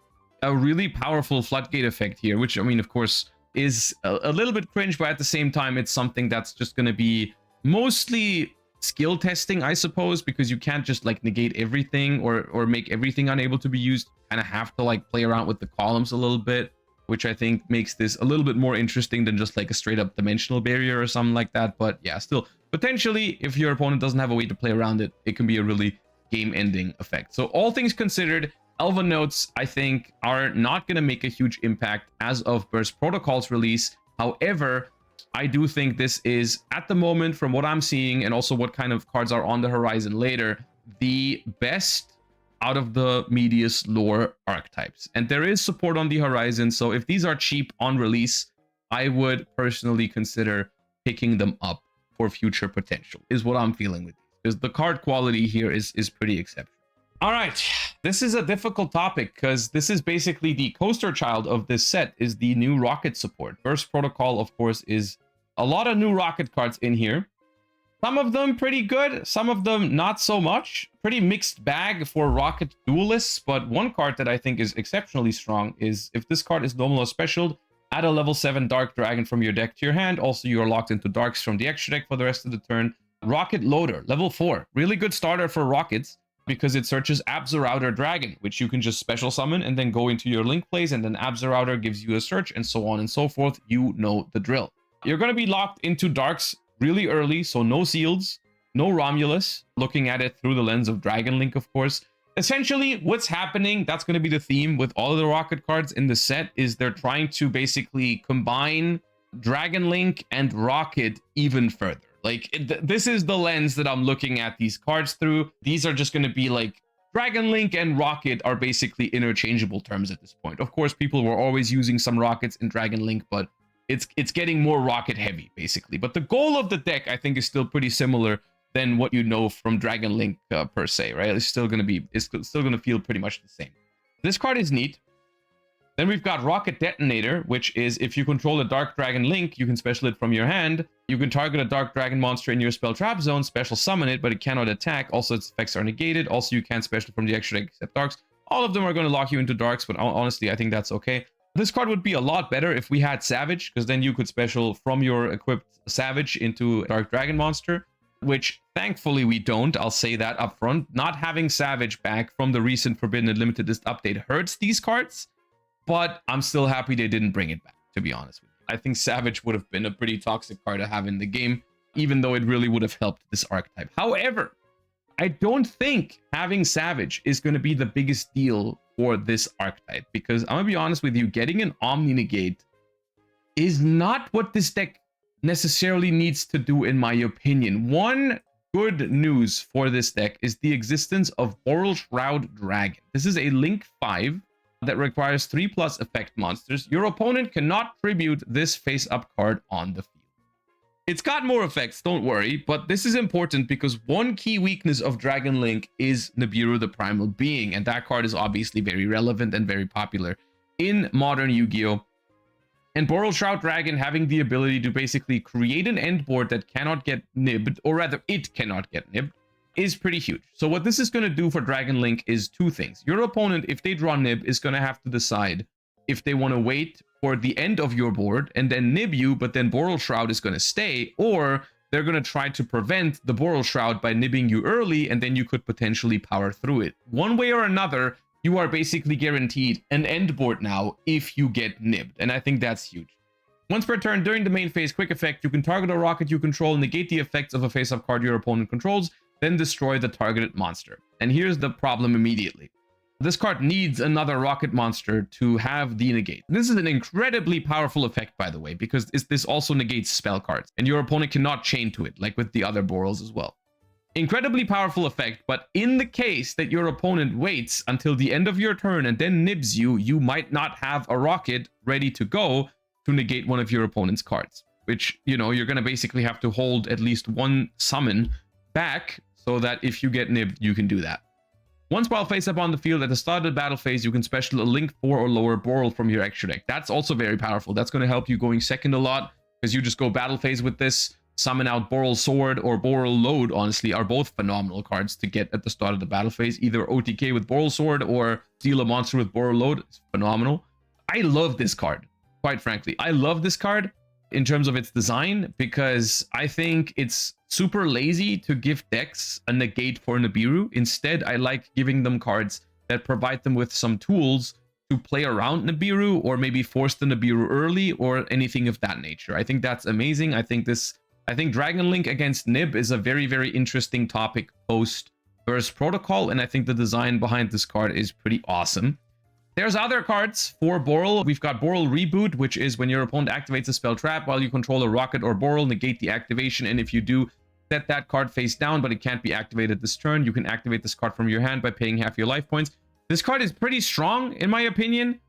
a really powerful floodgate effect here, which, I mean, of course, is a little bit cringe, but at the same time, it's something that's just going to be mostly skill testing, I suppose, because you can't just like negate everything or make everything unable to be used. Kind of have to like play around with the columns a little bit, which I think makes this a little bit more interesting than just like a straight up dimensional barrier or something like that. But yeah, still, potentially, if your opponent doesn't have a way to play around it, it can be a really game-ending effect. So all things considered, Elven Notes, I think, are not going to make a huge impact as of Burst Protocol's release. However, I do think this is, at the moment, from what I'm seeing, and also what kind of cards are on the horizon later, the best out of the Medius lore archetypes. And there is support on the horizon, so if these are cheap on release, I would personally consider picking them up for future potential, is what I'm feeling with these. Because the card quality here is pretty exceptional. All right, this is a difficult topic because this is basically the coaster child of this set is the new rocket support. Burst Protocol, of course, is a lot of new rocket cards in here. Some of them pretty good, some of them not so much. Pretty mixed bag for rocket duelists, but one card that I think is exceptionally strong is if this card is normal or special, add a level 7 Dark Dragon from your deck to your hand. Also, you are locked into Darks from the extra deck for the rest of the turn. Rocket Loader, level 4. Really good starter for rockets, because it searches Absorouter Dragon, which you can just special summon and then go into your link plays, and then Absorouter gives you a search, and so on and so forth. You know the drill. You're going to be locked into Darks really early, so no Seals, no Romulus, looking at it through the lens of Dragon Link, of course. Essentially, what's happening, that's going to be the theme with all of the rocket cards in the set, is they're trying to basically combine Dragon Link and Rocket even further. Like, this is the lens that I'm looking at these cards through. These are just going to be like, Dragon Link and Rocket are basically interchangeable terms at this point. Of course, people were always using some Rockets in Dragon Link, but it's getting more Rocket heavy, basically. But the goal of the deck, I think, is still pretty similar than what you know from Dragon Link per se, right? It's still going to feel pretty much the same. This card is neat. Then we've got Rocket Detonator, which is if you control a Dark Dragon Link, you can special it from your hand. You can target a Dark Dragon monster in your spell trap zone, special summon it, but it cannot attack. Also, its effects are negated. Also, you can't special from the extra deck except Darks. All of them are going to lock you into Darks, but honestly, I think that's okay. This card would be a lot better if we had Savage, because then you could special from your equipped Savage into a Dark Dragon monster, which thankfully we don't. I'll say that up front. Not having Savage back from the recent Forbidden and Limited List update hurts these cards, but I'm still happy they didn't bring it back, to be honest with you. I think Savage would have been a pretty toxic card to have in the game, even though it really would have helped this archetype. However, I don't think having Savage is going to be the biggest deal for this archetype, because I'm going to be honest with you, getting an Omni Negate is not what this deck necessarily needs to do, in my opinion. One good news for this deck is the existence of Boral Shroud Dragon. This is a Link 5 that requires 3+ effect monsters. Your opponent cannot tribute this face-up card on the field. It's got more effects, don't worry, but this is important because one key weakness of Dragon Link is Nibiru the Primal Being, and that card is obviously very relevant and very popular in modern Yu-Gi-Oh! And Boral Shroud Dragon having the ability to basically create an end board that cannot get nibbed, or rather it cannot get nibbed, is pretty huge. So what this is going to do for Dragon Link is two things. Your opponent, if they draw nib, is going to have to decide if they want to wait for the end of your board and then nib you, but then Boral Shroud is going to stay, or they're going to try to prevent the Boral Shroud by nibbing you early, and then you could potentially power through it. One way or another, you are basically guaranteed an end board now if you get nibbed, and I think that's huge. Once per turn during the main phase, quick effect, you can target a rocket you control, negate the effects of a face-up card your opponent controls, then destroy the targeted monster. And here's the problem immediately. This card needs another rocket monster to have the negate. This is an incredibly powerful effect, by the way, because this also negates spell cards, and your opponent cannot chain to it, like with the other Borals as well. Incredibly powerful effect, but in the case that your opponent waits until the end of your turn and then nibs you, you might not have a rocket ready to go to negate one of your opponent's cards, which, you know, you're going to basically have to hold at least one summon back so that if you get nibbed, you can do that. Once while face up on the field at the start of the battle phase, you can special a Link 4 or lower Boral from your extra deck. That's also very powerful. That's going to help you going second a lot, because you just go battle phase with this, summon out Boral Sword or Boral Load, honestly, are both phenomenal cards to get at the start of the battle phase. Either OTK with Boral Sword or steal a monster with Boral Load. It's phenomenal. I love this card, quite frankly. I love this card in terms of its design, because I think it's super lazy to give decks a negate for Nibiru. Instead, I like giving them cards that provide them with some tools to play around Nibiru, or maybe force the Nibiru early, or anything of that nature. I think that's amazing. I think Dragon Link against Nib is a very, very interesting topic post Burst Protocol, and I think the design behind this card is pretty awesome. There's other cards for Boral. We've got Boral Reboot, which is when your opponent activates a spell trap while you control a rocket or Boral, negate the activation, and if you do, set that card face down, but it can't be activated this turn. You can activate this card from your hand by paying half your life points. This card is pretty strong, in my opinion.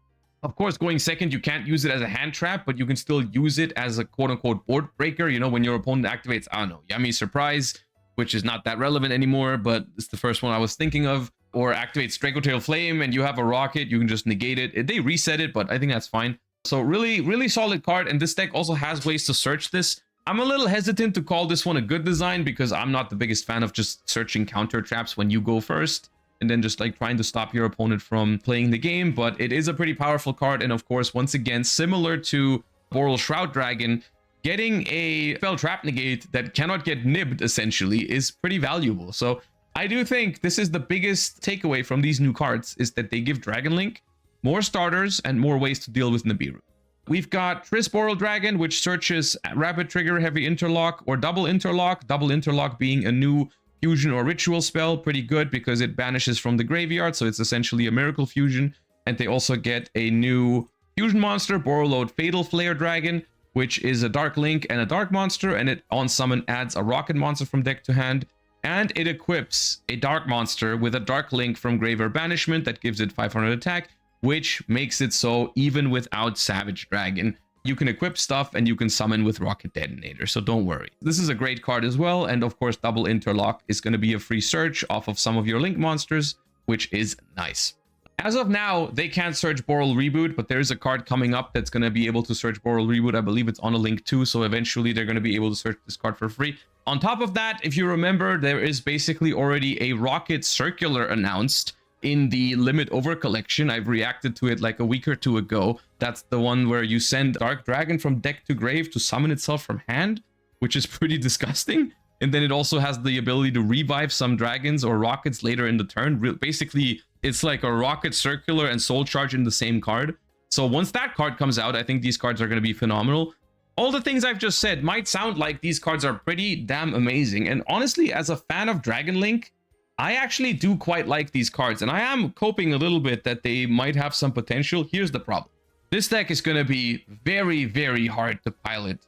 Of course, going second, you can't use it as a hand trap, but you can still use it as a quote-unquote board breaker. You know, when your opponent activates, I don't know, Yummy Surprise, which is not that relevant anymore, but it's the first one I was thinking of. Or activates Dracotail Flame and you have a rocket, you can just negate it. They reset it, but I think that's fine. So really, really solid card. And this deck also has ways to search this. I'm a little hesitant to call this one a good design, because I'm not the biggest fan of just searching counter traps when you go first and then just like trying to stop your opponent from playing the game. But it is a pretty powerful card. And of course, once again, similar to Boral Shroud Dragon, getting a spell trap negate that cannot get nibbed essentially is pretty valuable. So I do think this is the biggest takeaway from these new cards, is that they give Dragon Link more starters and more ways to deal with Nibiru. We've got Tris Boral Dragon, which searches Rapid Trigger, Heavy Interlock, or Double Interlock. Double Interlock being a new fusion or ritual spell. Pretty good because it banishes from the graveyard, so it's essentially a Miracle Fusion. And they also get a new fusion monster, Boral Load Fatal Flare Dragon, which is a Dark Link and a Dark monster, and it on summon adds a Rocket monster from deck to hand. And it equips a Dark monster with a Dark Link from Grave or Banishment that gives it 500 attack, which makes it so even without Savage Dragon, you can equip stuff and you can summon with Rocket Detonator, so don't worry. This is a great card as well, and of course Double Interlock is going to be a free search off of some of your Link monsters, which is nice. As of now, they can't search Boral Reboot, but there's a card coming up that's going to be able to search Boral Reboot. I believe it's on a link too, so eventually they're going to be able to search this card for free. On top of that, if you remember, there is basically already a Rocket Circular announced in the Limit Over collection. I've reacted to it like a week or two ago. That's the one where you send Dark Dragon from deck to grave to summon itself from hand, which is pretty disgusting. And then it also has the ability to revive some dragons or rockets later in the turn. Basically, it's like a Rocket Circular and Soul Charge in the same card. So once that card comes out, I think these cards are going to be phenomenal. All the things I've just said might sound like these cards are pretty damn amazing. And honestly, as a fan of Dragon Link, I actually do quite like these cards. And I am coping a little bit that they might have some potential. Here's the problem. This deck is going to be very, very hard to pilot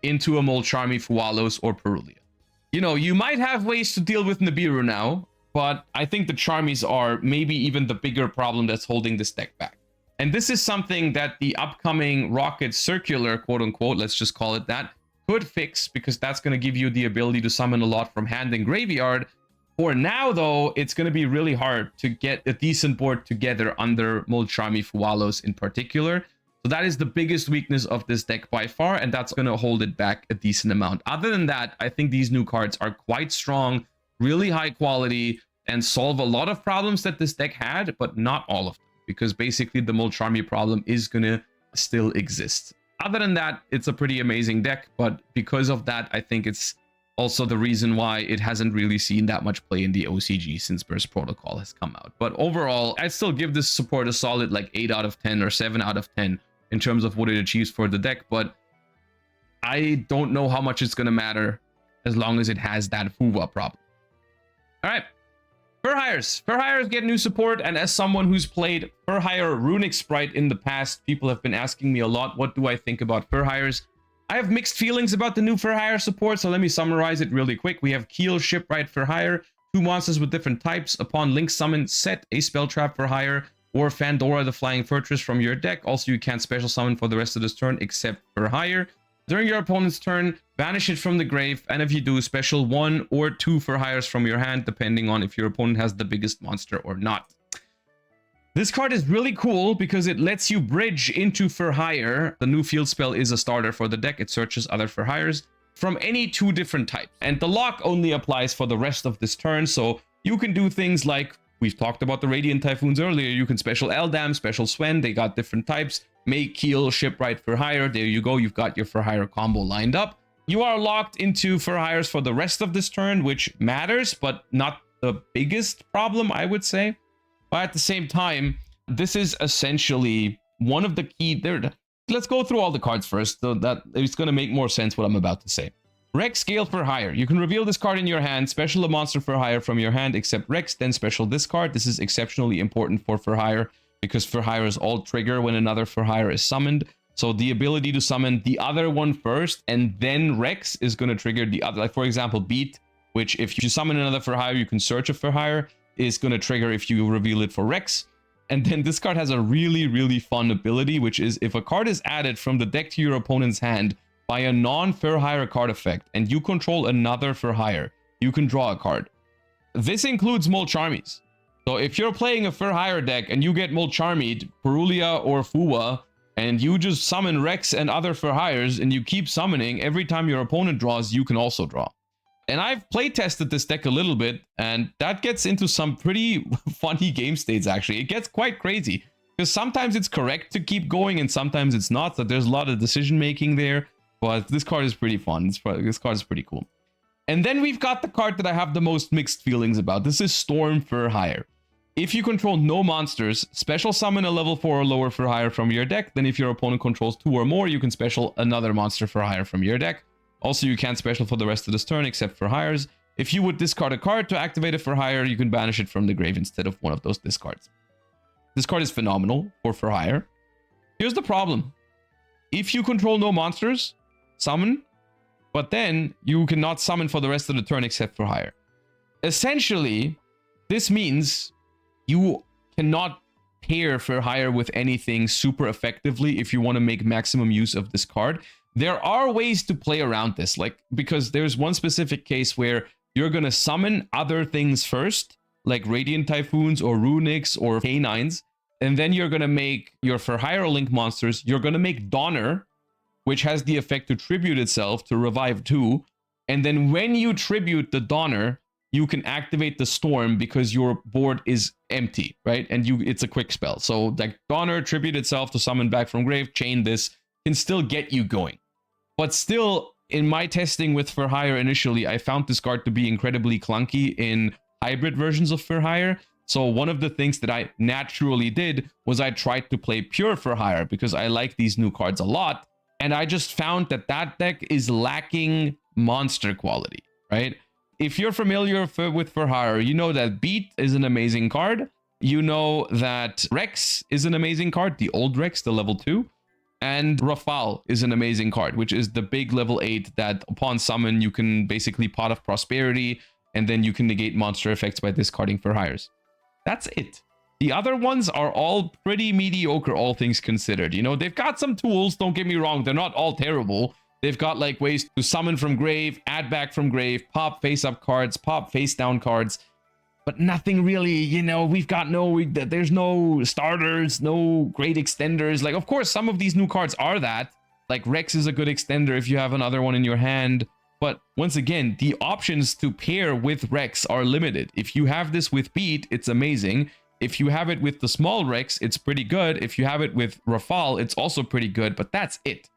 into a Molcharmi, Fualos, or Perulia. You know, you might have ways to deal with Nibiru now, but I think the Charmies are maybe even the bigger problem that's holding this deck back. And this is something that the upcoming Rocket Circular, quote unquote, let's just call it that, could fix, because that's going to give you the ability to summon a lot from hand and graveyard. For now, though, it's going to be really hard to get a decent board together under Molcharmi Fualos in particular. So that is the biggest weakness of this deck by far, and that's going to hold it back a decent amount. Other than that, I think these new cards are quite strong, really high quality, and solve a lot of problems that this deck had, but not all of them, because basically the Molcharmi problem is going to still exist. Other than that, it's a pretty amazing deck, but because of that, I think it's also the reason why it hasn't really seen that much play in the OCG since Burst Protocol has come out. But overall, I'd still give this support a solid like 8 out of 10 or 7 out of 10 in terms of what it achieves for the deck, but I don't know how much it's going to matter as long as it has that Fuwa problem. All right. Fur Hires. Fur Hires get new support, and as someone who's played Fur Hire Runic Sprite in the past, people have been asking me a lot, what do I think about Fur Hires? I have mixed feelings about the new Fur Hire support, so let me summarize it really quick. We have Keel, Shipwright Fur Hire, 2 monsters with different types. Upon link summon, set a spell trap Fur Hire or Fandora the Flying Fortress from your deck. Also, you can't special summon for the rest of this turn except Fur Hire. During your opponent's turn, banish it from the grave, and if you do, special 1 or 2 Fur Hires from your hand, depending on if your opponent has the biggest monster or not. This card is really cool because it lets you bridge into Fur Hire. The new field spell is a starter for the deck. It searches other Fur Hires from any 2 different types. And the lock only applies for the rest of this turn, so you can do things like, we've talked about the Radiant Typhoons earlier, you can special Eldam, special Sven, they got different types. Make Keel, Shipwright Fur Hire, there you go, you've got your Fur Hire combo lined up. You are locked into Fur Hires for the rest of this turn, which matters, but not the biggest problem, I would say. But at the same time, this is essentially one of the key... Let's go through all the cards first, so that it's going to make more sense what I'm about to say. Rex Scale Fur Hire. You can reveal this card in your hand, special a monster Fur Hire from your hand except Rex, then special this card. This is exceptionally important for Fur Hire because Fur Hires all trigger when another Fur Hire is summoned. So the ability to summon the other one first and then Rex is going to trigger the other. Like, for example, Beat, which if you summon another Fur Hire, you can search a Fur Hire, is going to trigger if you reveal it for Rex. And then this card has a really, really fun ability, which is if a card is added from the deck to your opponent's hand by a non-Fur Hire card effect, and you control another Fur Hire, you can draw a card. This includes Molcharmies. So if you're playing a Fur Hire deck and you get Molcharmied, Perulia or Fuwa, and you just summon Rex and other Fur Hires, and you keep summoning, every time your opponent draws, you can also draw. And I've play tested this deck a little bit, and that gets into some pretty funny game states, actually. It gets quite crazy, because sometimes it's correct to keep going, and sometimes it's not, so there's a lot of decision-making there. But this card is pretty fun. This card is pretty cool. And then we've got the card that I have the most mixed feelings about. This is Storm Fur Hire. If you control no monsters, special summon a level 4 or lower Fur Hire from your deck. Then if your opponent controls 2 or more, you can special another monster Fur Hire from your deck. Also, you can't special for the rest of this turn except Fur Hires. If you would discard a card to activate a Fur Hire, you can banish it from the grave instead of one of those discards. This card is phenomenal for Fur Hire. Here's the problem. If you control no monsters, summon, but then you cannot summon for the rest of the turn except Fur Hire. Essentially, this means you cannot pair Fur Hire with anything super effectively if you want to make maximum use of this card. There are ways to play around this, like, because there's one specific case where you're going to summon other things first, like Radiant Typhoons or Runics or Canines, And then you're going to make your for hire link monsters. You're going to make Donner, which has the effect to tribute itself to revive 2. And then when you tribute the Donner, you can activate the Storm because your board is empty, right? And it's a quick spell. So like Donner, tribute itself to summon back from grave, chain this, can still get you going. But still, in my testing with For Hire initially, I found this card to be incredibly clunky in hybrid versions of For Hire. So one of the things that I naturally did was I tried to play pure For Hire because I like these new cards a lot. And I just found that that deck is lacking monster quality, right? If you're familiar with For Hire, you know that Beat is an amazing card. You know that Rex is an amazing card, the old Rex, the level 2. And Rafal is an amazing card, which is the big level 8 that upon summon, you can basically Pot of Prosperity, and then you can negate monster effects by discarding For Hires. That's it. The other ones are all pretty mediocre, all things considered. You know, they've got some tools, don't get me wrong, they're not all terrible. They've got like ways to summon from grave, add back from grave, pop face-up cards, pop face-down cards. But nothing really, you know, there's no starters, no great extenders. Like, of course, some of these new cards are that. Like, Rex is a good extender if you have another one in your hand. But once again, the options to pair with Rex are limited. If you have this with Beat, it's amazing. If you have it with the small Rex, it's pretty good. If you have it with Rafal, it's also pretty good, but that's it.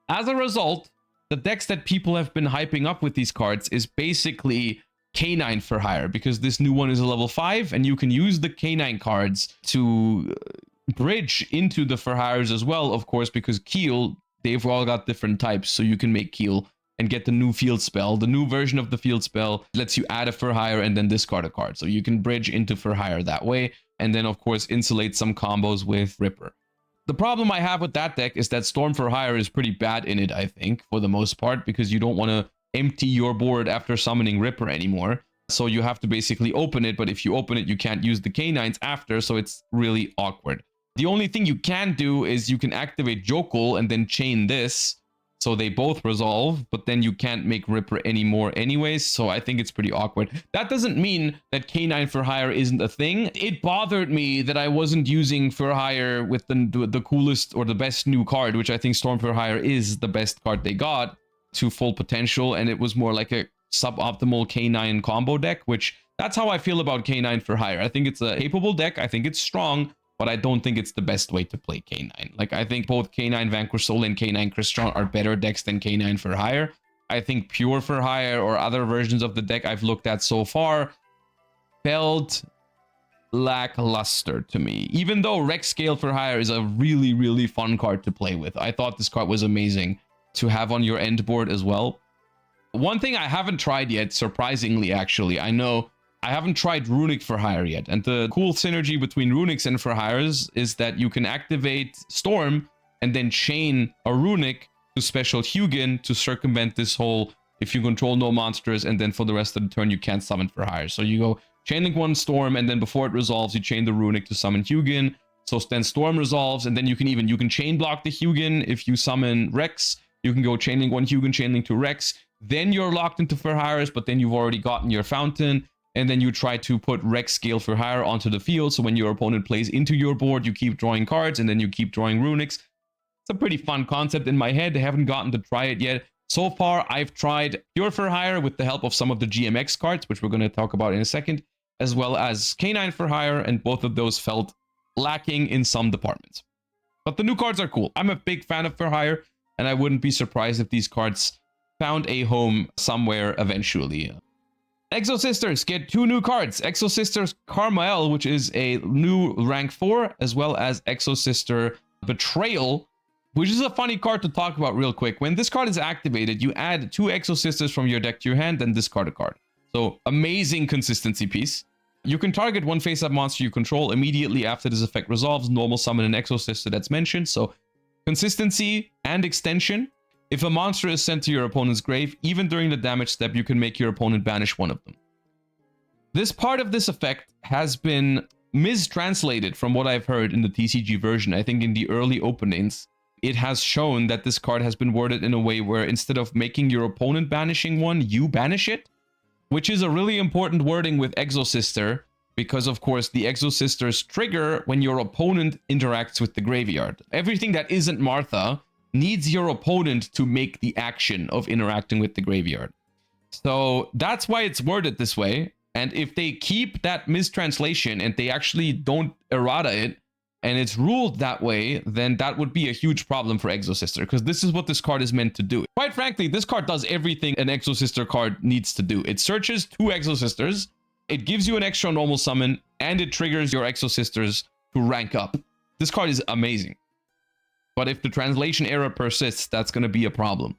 As a result, the decks that people have been hyping up with these cards is basically K9 For Hire, because this new one is a level 5 and you can use the K9 cards to bridge into the For Hires as well, of course, because Keel, they've all got different types, so you can make Keel and get the new field spell. The new version of the field spell lets you add a For Hire and then discard a card, so you can bridge into For Hire that way, and then of course insulate some combos with Ripper. The problem I have with that deck is that Storm For Hire is pretty bad in it, I think, for the most part, because you don't want to empty your board after summoning Ripper anymore. So you have to basically open it, but if you open it, you can't use the K9s after, so it's really awkward. The only thing you can do is you can activate Jokul and then chain this, so they both resolve, but then you can't make Ripper anymore anyways, so I think it's pretty awkward. That doesn't mean that K9 For Hire isn't a thing. It bothered me that I wasn't using For Hire with the coolest or the best new card, which I think Storm For Hire is the best card they got to full potential, and it was more like a suboptimal K9 combo deck, which that's how I feel about K9 For Hire. I think it's a capable deck, I think it's strong, but I don't think it's the best way to play K9. Like, I think both K9 Vanquish Soul and K9 Crystron are better decks than K9 For Hire. I think pure For Hire or other versions of the deck I've looked at so far felt lackluster to me. Even though Rex Scale For Hire is a really, really fun card to play with. I thought this card was amazing to have on your end board as well. One thing I haven't tried yet, surprisingly, actually, I know I haven't tried Runic For Hire yet. And the cool synergy between Runics and For Hires is that you can activate Storm and then chain a Runic to special Hugin to circumvent this whole, if you control no monsters, and then for the rest of the turn, you can't summon For Hire. So you go chain link one Storm, and then before it resolves, you chain the Runic to summon Hugin. So then Storm resolves, and then you can chain block the Hugin if you summon Rex. You can go chain link one Hugin, chain link to Rex. Then you're locked into For Hires, but then you've already gotten your Fountain. And then you try to put Rex Scale For Hire onto the field. So when your opponent plays into your board, you keep drawing cards, and then you keep drawing Runics. It's a pretty fun concept in my head. I haven't gotten to try it yet. So far, I've tried Pure For Hire with the help of some of the GMX cards, which we're going to talk about in a second, as well as K9 For Hire, and both of those felt lacking in some departments. But the new cards are cool. I'm a big fan of For Hire, and I wouldn't be surprised if these cards found a home somewhere eventually. Exo Sisters get 2 new cards. Exo Sisters Carmel, which is a new rank 4, as well as Exo Sister Betrayal, which is a funny card to talk about real quick. When this card is activated, you add 2 Exo Sisters from your deck to your hand, then discard a card. So, amazing consistency piece. You can target one face-up monster you control immediately after this effect resolves. Normal summon an Exo Sister that's mentioned. So, consistency and extension. If a monster is sent to your opponent's grave, even during the damage step, you can make your opponent banish one of them. This part of this effect has been mistranslated from what I've heard in the TCG version. I think in the early openings, it has shown that this card has been worded in a way where instead of making your opponent banishing one, you banish it, which is a really important wording with Exo Sister, because of course the Exosisters trigger when your opponent interacts with the graveyard. Everything that isn't Martha needs your opponent to make the action of interacting with the graveyard. So that's why it's worded this way. And if they keep that mistranslation and they actually don't errata it, and it's ruled that way, then that would be a huge problem for Exosister, because this is what this card is meant to do. Quite frankly, this card does everything an Exosister card needs to do. It searches 2 Exosisters, it gives you an extra normal summon, and it triggers your Exosisters to rank up. This card is amazing. But if the translation error persists, that's going to be a problem.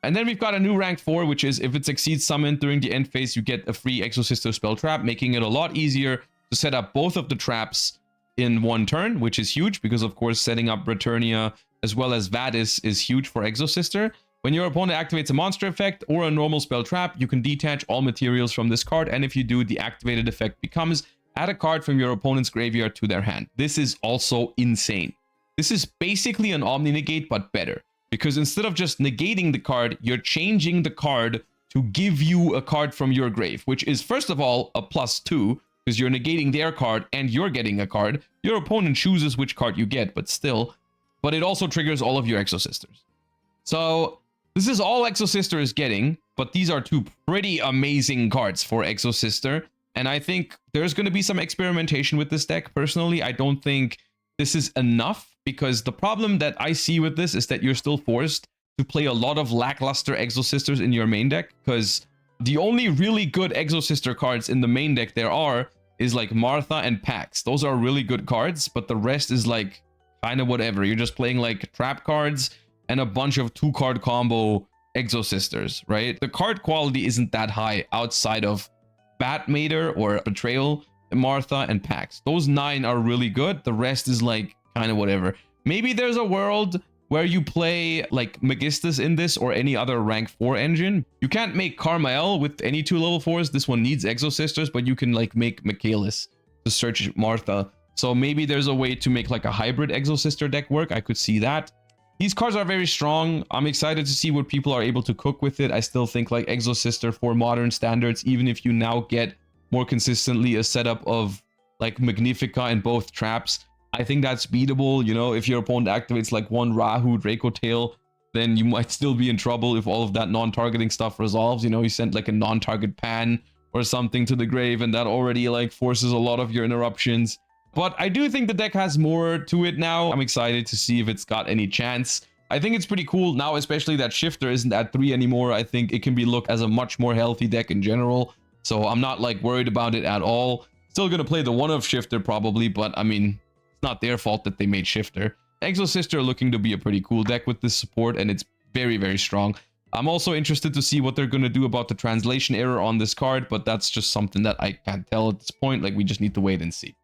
And then we've got a new rank 4, which is if it succeeds summon during the end phase, you get a free Exosister spell trap, making it a lot easier to set up both of the traps in one turn, which is huge because of course setting up Returnia as well as Vadis is huge for Exosister. When your opponent activates a monster effect or a normal spell trap, you can detach all materials from this card, and if you do, the activated effect becomes add a card from your opponent's graveyard to their hand. This is also insane. This is basically an Omni Negate but better, because instead of just negating the card, you're changing the card to give you a card from your grave, which is first of all a +2, because you're negating their card and you're getting a card. Your opponent chooses which card you get, but still. But it also triggers all of your Exosisters. So this is all Exosister is getting, but these are 2 pretty amazing cards for Exosister. And I think there's going to be some experimentation with this deck. Personally, I don't think this is enough, because the problem that I see with this is that you're still forced to play a lot of lackluster Exosisters in your main deck, because the only really good Exosister cards in the main deck there are is like Martha and Pax. Those are really good cards, but the rest is like kind of whatever. You're just playing like trap cards and a bunch of 2-card combo Exosisters, right? The card quality isn't that high outside of Batmater or Betrayal, Martha, and Pax. Those 9 are really good. The rest is like kind of whatever. Maybe there's a world where you play like Magistus in this or any other rank 4 engine. You can't make Carmael with any 2 level 4s. This one needs Exosisters, but you can like make Michaelis to search Martha. So maybe there's a way to make like a hybrid Exosister deck work. I could see that. These cards are very strong. I'm excited to see what people are able to cook with it. I still think like Exosister for modern standards, even if you now get more consistently a setup of like Magnifica and both traps, I think that's beatable. You know, if your opponent activates like 1 Rahu Draco Tail, then you might still be in trouble if all of that non-targeting stuff resolves. You know, you sent like a non-target Pan or something to the grave, and that already like forces a lot of your interruptions. But I do think the deck has more to it now. I'm excited to see if it's got any chance. I think it's pretty cool now, especially that Shifter isn't at 3 anymore. I think it can be looked as a much more healthy deck in general. So I'm not like worried about it at all. Still gonna play the 1-of Shifter probably, but I mean, it's not their fault that they made Shifter. Exosister looking to be a pretty cool deck with this support, and it's very, very strong. I'm also interested to see what they're going to do about the translation error on this card, but that's just something that I can't tell at this point. Like, we just need to wait and see.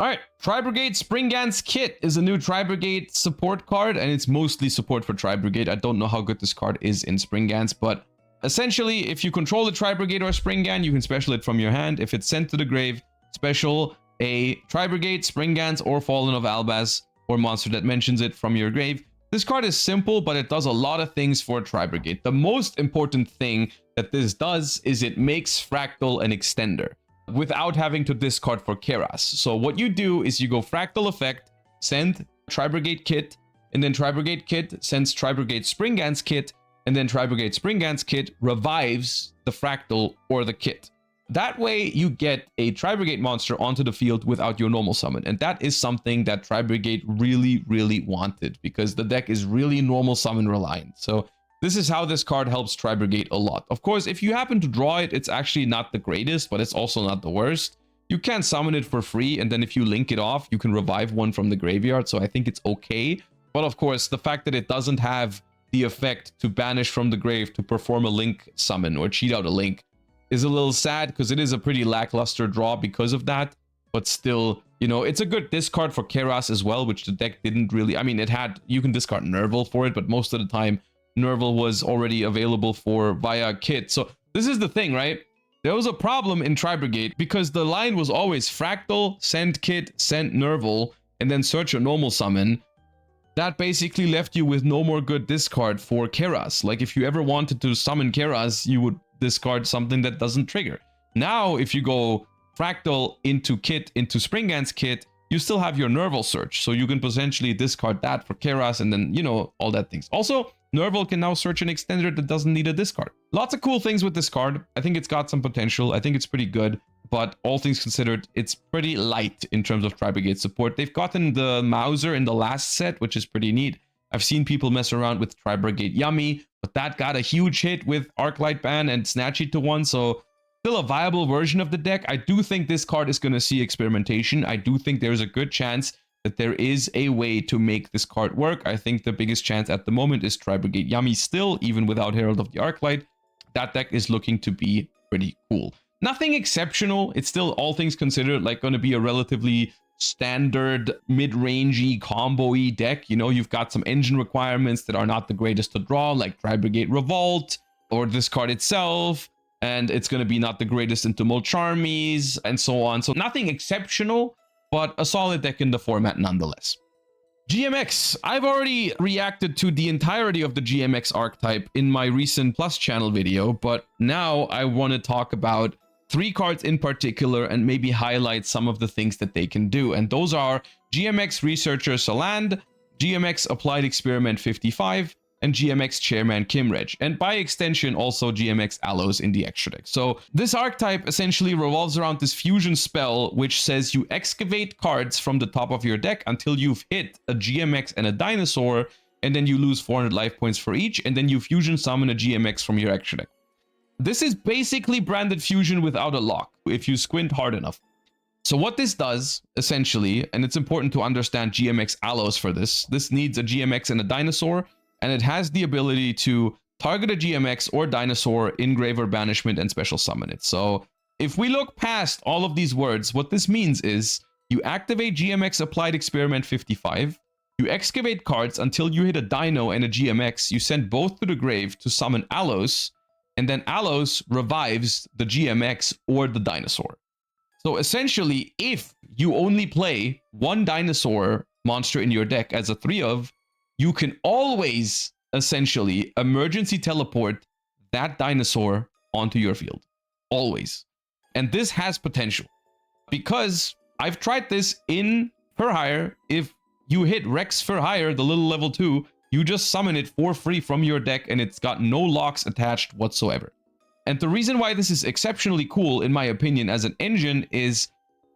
Alright, Tri-Brigade Springance Kit is a new Tri-Brigade support card, and it's mostly support for Tri-Brigade. I don't know how good this card is in Springance, but essentially, if you control the Tri-Brigade or Springance, you can special it from your hand. If it's sent to the grave, special a Tri-Brigade, Springance, or Fallen of Albaz, or monster that mentions it from your grave. This card is simple, but it does a lot of things for Tri-Brigade. The most important thing that this does is it makes Fractal an extender without having to discard for Keras. So what you do is you go Fractal Effect, send Tri-Brigade Kit, and then Tri-Brigade Kit sends Tri-Brigade Springance Kit, and then Tri-Brigade Springance Kit revives the Fractal or the Kit. That way, you get a Tri-Brigade monster onto the field without your normal summon. And that is something that Tri-Brigade really, really wanted, because the deck is really normal summon reliant. So this is how this card helps Tri-Brigade a lot. Of course, if you happen to draw it, it's actually not the greatest, but it's also not the worst. You can summon it for free, and then if you link it off, you can revive one from the graveyard. So I think it's okay. But of course, the fact that it doesn't have the effect to banish from the grave to perform a link summon or cheat out a link is a little sad, because it is a pretty lackluster draw because of that. But still, you know, it's a good discard for Keras as well, which the deck didn't really... I mean, it had... You can discard Nerval for it, but most of the time, Nerval was already available for via Kit. So this is the thing, right? There was a problem in Tri-Brigade because the line was always Fractal, send Kit, send Nerval, and then search a normal summon. That basically left you with no more good discard for Keras. Like, if you ever wanted to summon Keras, you would discard something that doesn't trigger. Now, if you go Fractal into kit, into Springance kit, you still have your Nerval search. So you can potentially discard that for Keras and then, you know, all that things. Also, Nerval can now search an extender that doesn't need a discard. Lots of cool things with this card. I think it's got some potential. I think it's pretty good. But all things considered, it's pretty light in terms of Tri-Brigade support. They've gotten the Mauser in the last set, which is pretty neat. I've seen people mess around with Tri-Brigade Yummy, but that got a huge hit with Arclight Ban and Snatch It to 1, so still a viable version of the deck. I do think this card is going to see experimentation. I do think there's a good chance that there is a way to make this card work. I think the biggest chance at the moment is Tri-Brigade Yummy still, even without Herald of the Arclight. That deck is looking to be pretty cool. Nothing exceptional. It's still, all things considered, like going to be a relatively standard mid-rangey combo-y deck. You know, you've got some engine requirements that are not the greatest to draw, like Tri-Brigade Revolt or this card itself, and it's going to be not the greatest into Mulcharmies and so on. So nothing exceptional, but a solid deck in the format nonetheless. GMX. I've already reacted to the entirety of the GMX archetype in my recent Plus channel video, but now I want to talk about 3 cards in particular and maybe highlight some of the things that they can do. And those are GMX Researcher Saland, GMX Applied Experiment 55, and GMX Chairman Kimreg. And by extension, also GMX Allos in the extra deck. So this archetype essentially revolves around this fusion spell, which says you excavate cards from the top of your deck until you've hit a GMX and a dinosaur, and then you lose 400 life points for each, and then you fusion summon a GMX from your extra deck. This is basically branded fusion without a lock, if you squint hard enough. So what this does, essentially, and it's important to understand GMX Allos for this, this needs a GMX and a dinosaur, and it has the ability to target a GMX or dinosaur, engrave or banishment, and special summon it. So if we look past all of these words, what this means is you activate GMX Applied Experiment 55, you excavate cards until you hit a dino and a GMX, you send both to the grave to summon Allos, and then Allos revives the GMX or the dinosaur. So essentially, if you only play one dinosaur monster in your deck as a 3-of, you can always essentially emergency teleport that dinosaur onto your field. Always. And this has potential. Because I've tried this in For Hire. If you hit Rex For Hire, the little level 2, you just summon it for free from your deck and it's got no locks attached whatsoever. And the reason why this is exceptionally cool, in my opinion, as an engine is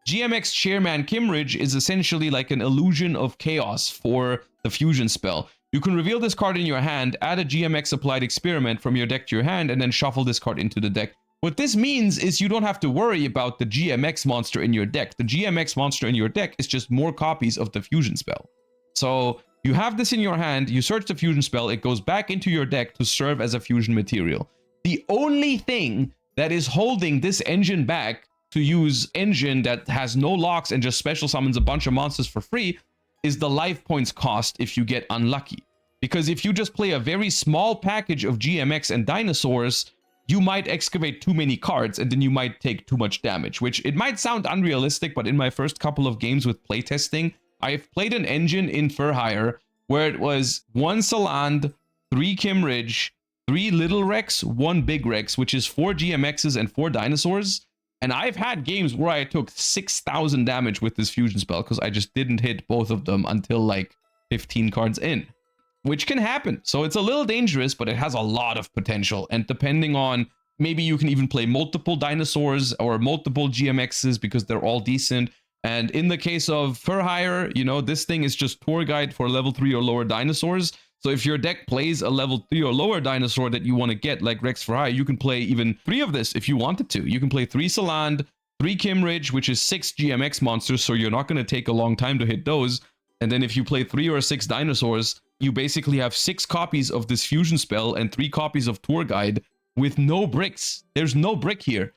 GMX Chairman Kimreg is essentially like an illusion of chaos for the fusion spell. You can reveal this card in your hand, add a GMX Applied Experiment from your deck to your hand, and then shuffle this card into the deck. What this means is you don't have to worry about the GMX monster in your deck. The GMX monster in your deck is just more copies of the fusion spell. So you have this in your hand, you search the fusion spell, it goes back into your deck to serve as a fusion material. The only thing that is holding this engine back to use engine that has no locks and just special summons a bunch of monsters for free is the life points cost if you get unlucky. Because if you just play a very small package of GMX and dinosaurs, you might excavate too many cards and then you might take too much damage, which it might sound unrealistic, but in my first couple of games with playtesting, I've played an engine in For Hire where it was 1 Saland, 3 Kimreg, 3 Little Rex, 1 Big Rex, which is 4 GMXs and 4 dinosaurs. And I've had games where I took 6,000 damage with this fusion spell because I just didn't hit both of them until like 15 cards in, which can happen. So it's a little dangerous, but it has a lot of potential. And depending on, maybe you can even play multiple dinosaurs or multiple GMXs because they're all decent. And in the case of For Hire, you know, this thing is just tour guide for level 3 or lower dinosaurs. So if your deck plays a level 3 or lower dinosaur that you want to get, like Rex For Hire, you can play even 3 of this if you wanted to. You can play 3 Saland, 3 Kimreg, which is 6 GMX monsters, so you're not going to take a long time to hit those. And then if you play 3 or 6 dinosaurs, you basically have 6 copies of this fusion spell and 3 copies of Tour Guide with no bricks. There's no brick here.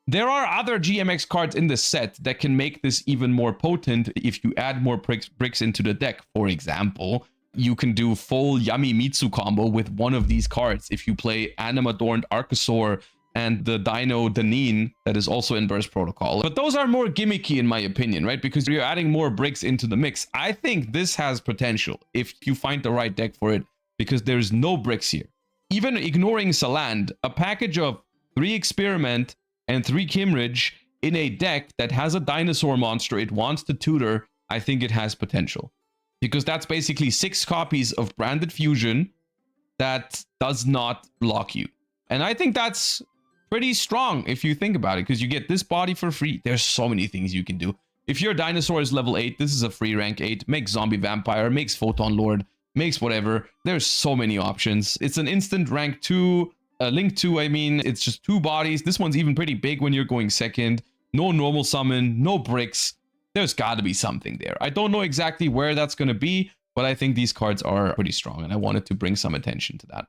There are other GMX cards in this set that can make this even more potent if you add more bricks into the deck. For example, you can do full Yummy Mitsu combo with one of these cards if you play Anim-Adorned Archosaur and the Dino Deneen that is also in Burst Protocol. But those are more gimmicky in my opinion, right? Because you're adding more bricks into the mix. I think this has potential if you find the right deck for it, because there's no bricks here. Even ignoring Saland, a package of 3 Experiment and 3 Kimreg in a deck that has a dinosaur monster it wants to tutor, I think it has potential. Because that's basically 6 copies of Branded Fusion that does not block you. And I think that's pretty strong if you think about it, because you get this body for free. There's so many things you can do. If your dinosaur is level 8, this is a free rank 8. Makes Zombie Vampire, makes Photon Lord, makes whatever. There's so many options. It's an instant rank 2, link 2, I mean. It's just 2 bodies. This one's even pretty big when you're going second. No normal summon, no bricks. There's got to be something there. I don't know exactly where that's going to be, but I think these cards are pretty strong, and I wanted to bring some attention to that.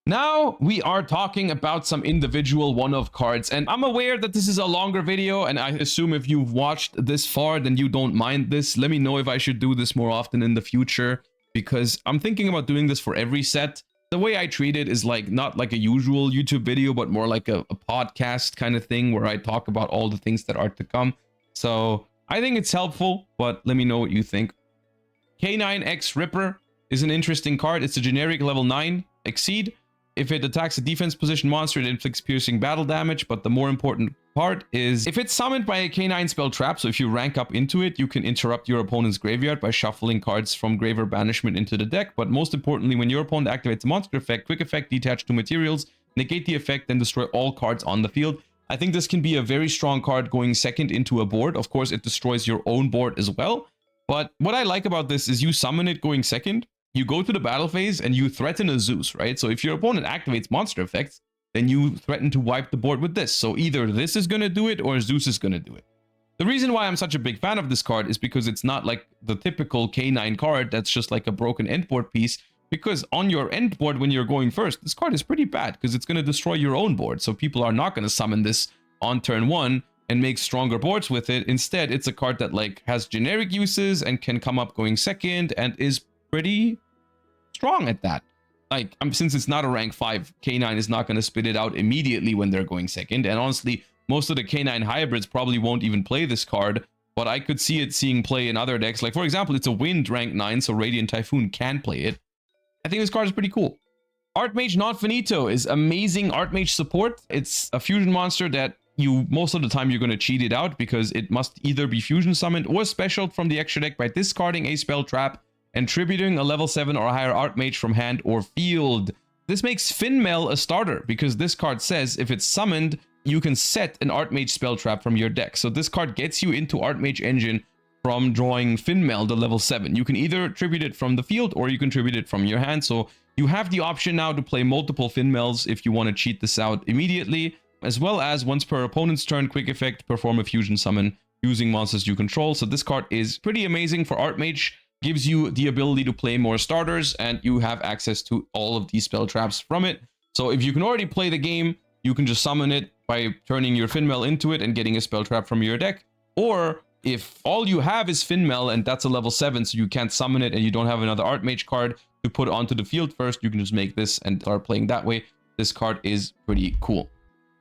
Now we are talking about some individual one-of cards, and I'm aware that this is a longer video, and I assume if you've watched this far, then you don't mind this. Let me know if I should do this more often in the future, because I'm thinking about doing this for every set. The way I treat it is like not like a usual YouTube video, but more like a podcast kind of thing where I talk about all the things that are to come. So I think it's helpful, but let me know what you think. K9X Ripper is an interesting card. It's a generic level 9 Exceed. If it attacks a defense position monster, it inflicts piercing battle damage, but the more important part is if it's summoned by a K9 spell trap, so if you rank up into it, you can interrupt your opponent's graveyard by shuffling cards from Grave or Banishment into the deck, but most importantly, when your opponent activates a monster effect, quick effect, detach 2 materials, negate the effect, then destroy all cards on the field. I think this can be a very strong card going second into a board. Of course, it destroys your own board as well, but what I like about this is you summon it going second, you go to the battle phase and you threaten a Zeus, right? So if your opponent activates monster effects, then you threaten to wipe the board with this. So either this is going to do it or Zeus is going to do it. The reason why I'm such a big fan of this card is because it's not like the typical K9 card that's just like a broken endboard piece. Because on your endboard when you're going first, this card is pretty bad because it's going to destroy your own board. So people are not going to summon this on turn 1 and make stronger boards with it. Instead, it's a card that like has generic uses and can come up going second and is pretty strong at that. Like, since it's not a rank 5, K9 is not going to spit it out immediately when they're going second. And honestly, most of the K9 hybrids probably won't even play this card, but I could see it seeing play in other decks. Like, for example, it's a Wind rank 9, so Radiant Typhoon can play it. I think this card is pretty cool. Archmage Non Finito is amazing Archmage support. It's a fusion monster that most of the time you're going to cheat it out because it must either be fusion summoned or specialed from the extra deck by discarding a spell trap and tributing a level 7 or higher Archmage from hand or field. This makes Finmel a starter because this card says if it's summoned, you can set an Archmage spell trap from your deck. So this card gets you into Archmage Engine from drawing Finmel to level 7. You can either tribute it from the field or you can tribute it from your hand. So you have the option now to play multiple Finmels if you want to cheat this out immediately, as well as once per opponent's turn, quick effect, perform a fusion summon using monsters you control. So this card is pretty amazing for Archmage. Gives you the ability to play more starters, and you have access to all of these spell traps from it. So if you can already play the game, you can just summon it by turning your Finmel into it and getting a spell trap from your deck. Or if all you have is Finmel and that's a level 7, so you can't summon it and you don't have another Archmage card to put onto the field first, you can just make this and start playing that way. This card is pretty cool.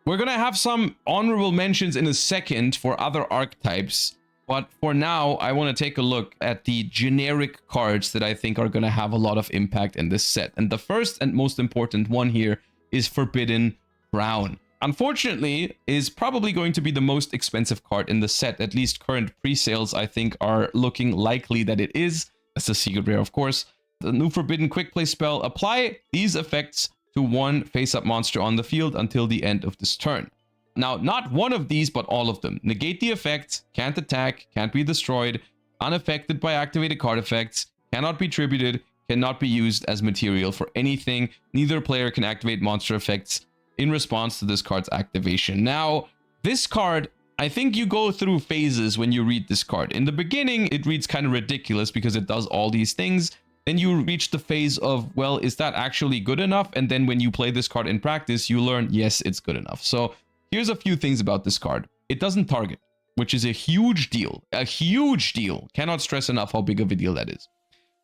We're gonna have some honorable mentions in a second for other archetypes. But for now, I want to take a look at the generic cards that I think are going to have a lot of impact in this set. And the first and most important one here is Forbidden Crown. Unfortunately, is probably going to be the most expensive card in the set. At least current pre-sales, I think, are looking likely that it is. That's a secret rare, of course. The new Forbidden Quick Play spell. Apply these effects to one face-up monster on the field until the end of this turn. Now, not one of these, but all of them. Negate the effect, can't attack, can't be destroyed, unaffected by activated card effects, cannot be tributed, cannot be used as material for anything. Neither player can activate monster effects in response to this card's activation. Now, this card, I think you go through phases when you read this card. In the beginning, it reads kind of ridiculous because it does all these things. Then you reach the phase of, well, is that actually good enough? And then when you play this card in practice, you learn, yes, it's good enough. So here's a few things about this card. It doesn't target, which is a huge deal. A huge deal. Cannot stress enough how big of a deal that is.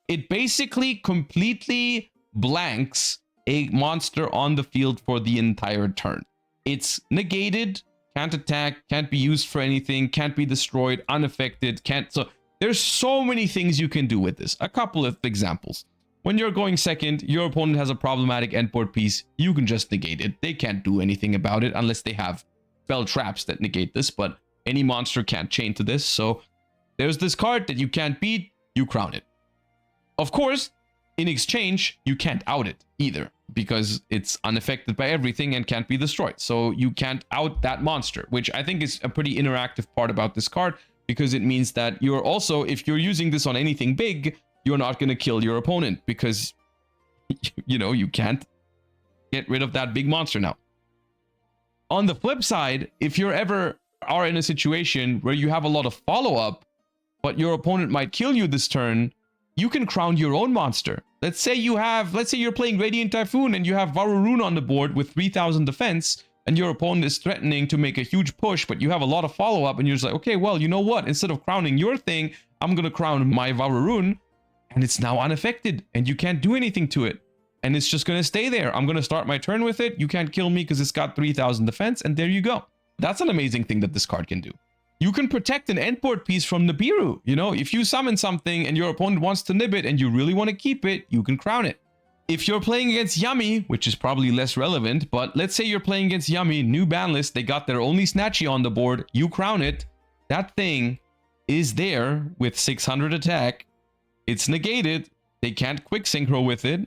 It basically completely blanks a monster on the field for the entire turn. It's negated, can't attack, can't be used for anything, can't be destroyed, unaffected, can't... So there's so many things you can do with this. A couple of examples. When you're going second, your opponent has a problematic endboard piece, you can just negate it. They can't do anything about it unless they have spell traps that negate this, but any monster can't chain to this. So there's this card that you can't beat, you crown it. Of course, in exchange, you can't out it either, because it's unaffected by everything and can't be destroyed. So you can't out that monster, which I think is a pretty interactive part about this card, because it means that you're also, if you're using this on anything big, you're not going to kill your opponent, because, you know, you can't get rid of that big monster now. On the flip side, if you're ever are in a situation where you have a lot of follow-up, but your opponent might kill you this turn, you can crown your own monster. Let's say you're playing Radiant Typhoon and you have Varurun on the board with 3000 defense, and your opponent is threatening to make a huge push, but you have a lot of follow-up, and you're just like, okay, well, you know what? Instead of crowning your thing, I'm going to crown my Varurun, and it's now unaffected, and you can't do anything to it. And it's just going to stay there. I'm going to start my turn with it. You can't kill me because it's got 3000 defense, and there you go. That's an amazing thing that this card can do. You can protect an endboard piece from Nibiru. You know, if you summon something and your opponent wants to nib it and you really want to keep it, you can crown it. If you're playing against Yummy, which is probably less relevant, but let's say you're playing against Yummy, new ban list, they got their only Snatchy on the board, you crown it. That thing is there with 600 attack. It's negated. They can't quick synchro with it.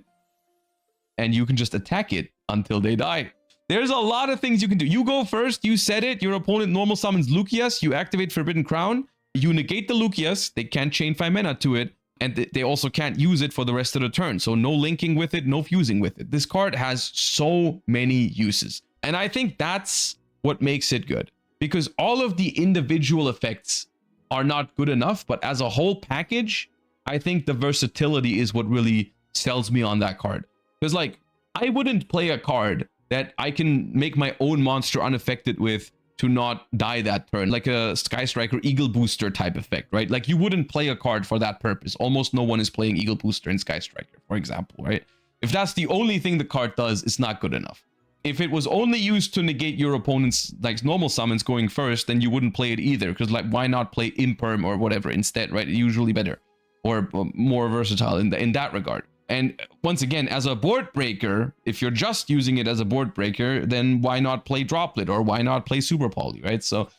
And you can just attack it until they die. There's a lot of things you can do. You go first, you set it, your opponent normal summons Lucius, you activate Forbidden Crown, you negate the Lucius, they can't chain 5 mana to it, and they also can't use it for the rest of the turn. So no linking with it, no fusing with it. This card has so many uses. And I think that's what makes it good. Because all of the individual effects are not good enough, but as a whole package, I think the versatility is what really sells me on that card. Because like, I wouldn't play a card that I can make my own monster unaffected with to not die that turn, like a Sky Striker Eagle Booster type effect, right? Like you wouldn't play a card for that purpose. Almost no one is playing Eagle Booster in Sky Striker, for example, right? If that's the only thing the card does, it's not good enough. If it was only used to negate your opponent's like normal summons going first, then you wouldn't play it either, because like why not play Imperm or whatever instead, right? Usually better or more versatile in that regard. And once again, as a board breaker, if you're just using it as a board breaker, then why not play Droplet or why not play Super Poly, right? So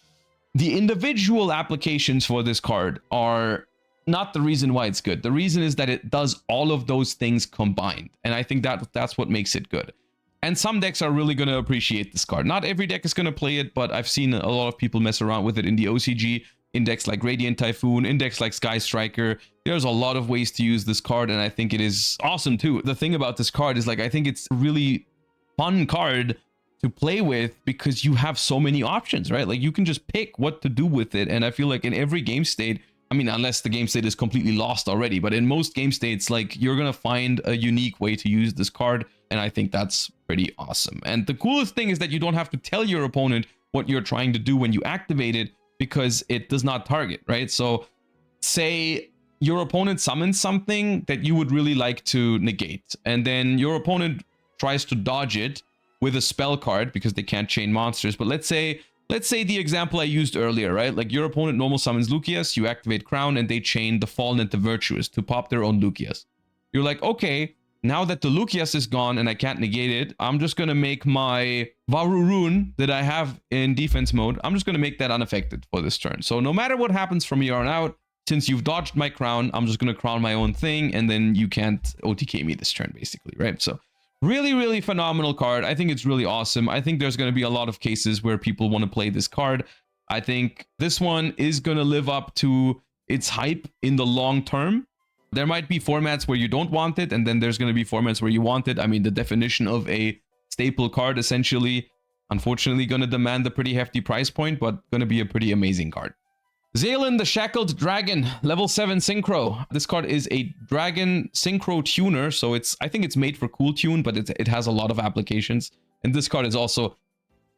the individual applications for this card are not the reason why it's good. The reason is that it does all of those things combined. And I think that's what makes it good. And some decks are really going to appreciate this card. Not every deck is going to play it, but I've seen a lot of people mess around with it in the OCG. In decks like Radiant Typhoon, in decks like Sky Striker. There's a lot of ways to use this card, and I think it is awesome too. The thing about this card is like, I think it's a really fun card to play with because you have so many options, right? Like you can just pick what to do with it. And I feel like in every game state, I mean, unless the game state is completely lost already, but in most game states, like you're going to find a unique way to use this card. And I think that's pretty awesome. And the coolest thing is that you don't have to tell your opponent what you're trying to do when you activate it, because it does not target, right? So say your opponent summons something that you would really like to negate, and then your opponent tries to dodge it with a spell card because they can't chain monsters. But let's say the example I used earlier, right? Like your opponent normal summons Lucius, you activate Crown, and they chain the Fallen and the Virtuous to pop their own Lucius. You're like, okay, now that the Lucius is gone and I can't negate it, I'm just going to make my Varurun that I have in defense mode, I'm just going to make that unaffected for this turn. So no matter what happens from here on out, since you've dodged my crown, I'm just going to crown my own thing, and then you can't OTK me this turn, basically, right? So really, really phenomenal card. I think it's really awesome. I think there's going to be a lot of cases where people want to play this card. I think this one is going to live up to its hype in the long term. There might be formats where you don't want it, and then there's going to be formats where you want it. I mean, the definition of a staple card, essentially, unfortunately, going to demand a pretty hefty price point, but going to be a pretty amazing card. Zaelin the Shackled Dragon, level 7 Synchro. This card is a Dragon Synchro tuner, so I think it's made for cool tune, but it has a lot of applications. And this card is also...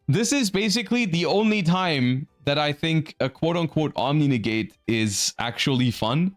This is basically the only time that I think a quote-unquote Omni-Negate is actually fun.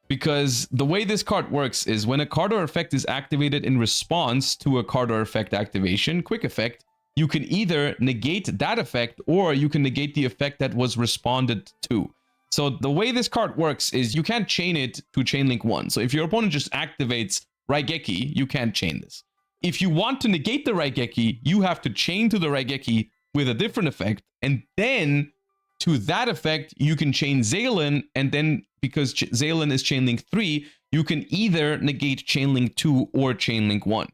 Because the way this card works is when a card or effect is activated in response to a card or effect activation, quick effect, you can either negate that effect or you can negate the effect that was responded to. So the way this card works is you can't chain it to Chainlink 1. So if your opponent just activates Raigeki, you can't chain this. If you want to negate the Raigeki, you have to chain to the Raigeki with a different effect, and then to that effect you can chain Zaylin, and then because Zaylin is chainlink 3, you can either negate chainlink 2 or chainlink 1.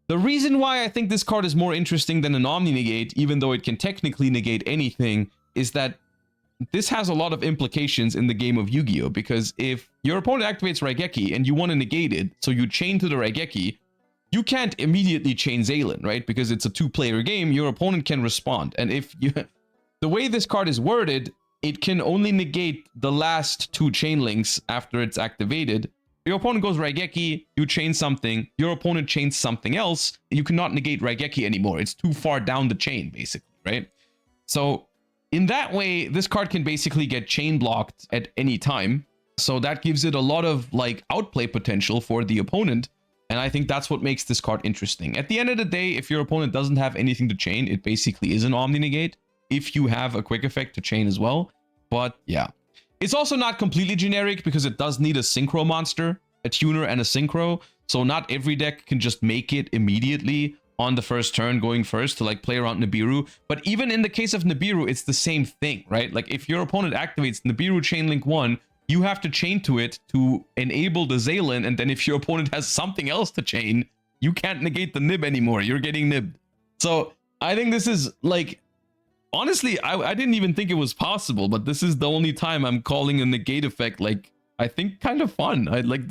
The reason why I think this card is more interesting than an Omni Negate, even though it can technically negate anything, is that this has a lot of implications in the game of Yu-Gi-Oh! Because if your opponent activates Raigeki and you want to negate it, so you chain to the Raigeki, you can't immediately chain Zaylin, right? Because it's a 2-player game, your opponent can respond. And if you... the way this card is worded, it can only negate the last 2 chain links after it's activated. Your opponent goes Raigeki, you chain something, your opponent chains something else, you cannot negate Raigeki anymore. It's too far down the chain, basically, right? So in that way, this card can basically get chain blocked at any time. So that gives it a lot of like outplay potential for the opponent. And I think that's what makes this card interesting. At the end of the day, if your opponent doesn't have anything to chain, it basically is an Omni Negate if you have a quick effect to chain as well. But yeah. It's also not completely generic because it does need a synchro monster, a tuner and a synchro. So not every deck can just make it immediately on the first turn going first to like play around Nibiru. But even in the case of Nibiru, it's the same thing, right? Like if your opponent activates Nibiru Chainlink 1, you have to chain to it to enable the Zaylin. And then if your opponent has something else to chain, you can't negate the nib anymore. You're getting nibbed. So I think this is like... honestly, I didn't even think it was possible, but this is the only time I'm calling a negate effect, like, I think kind of fun. I like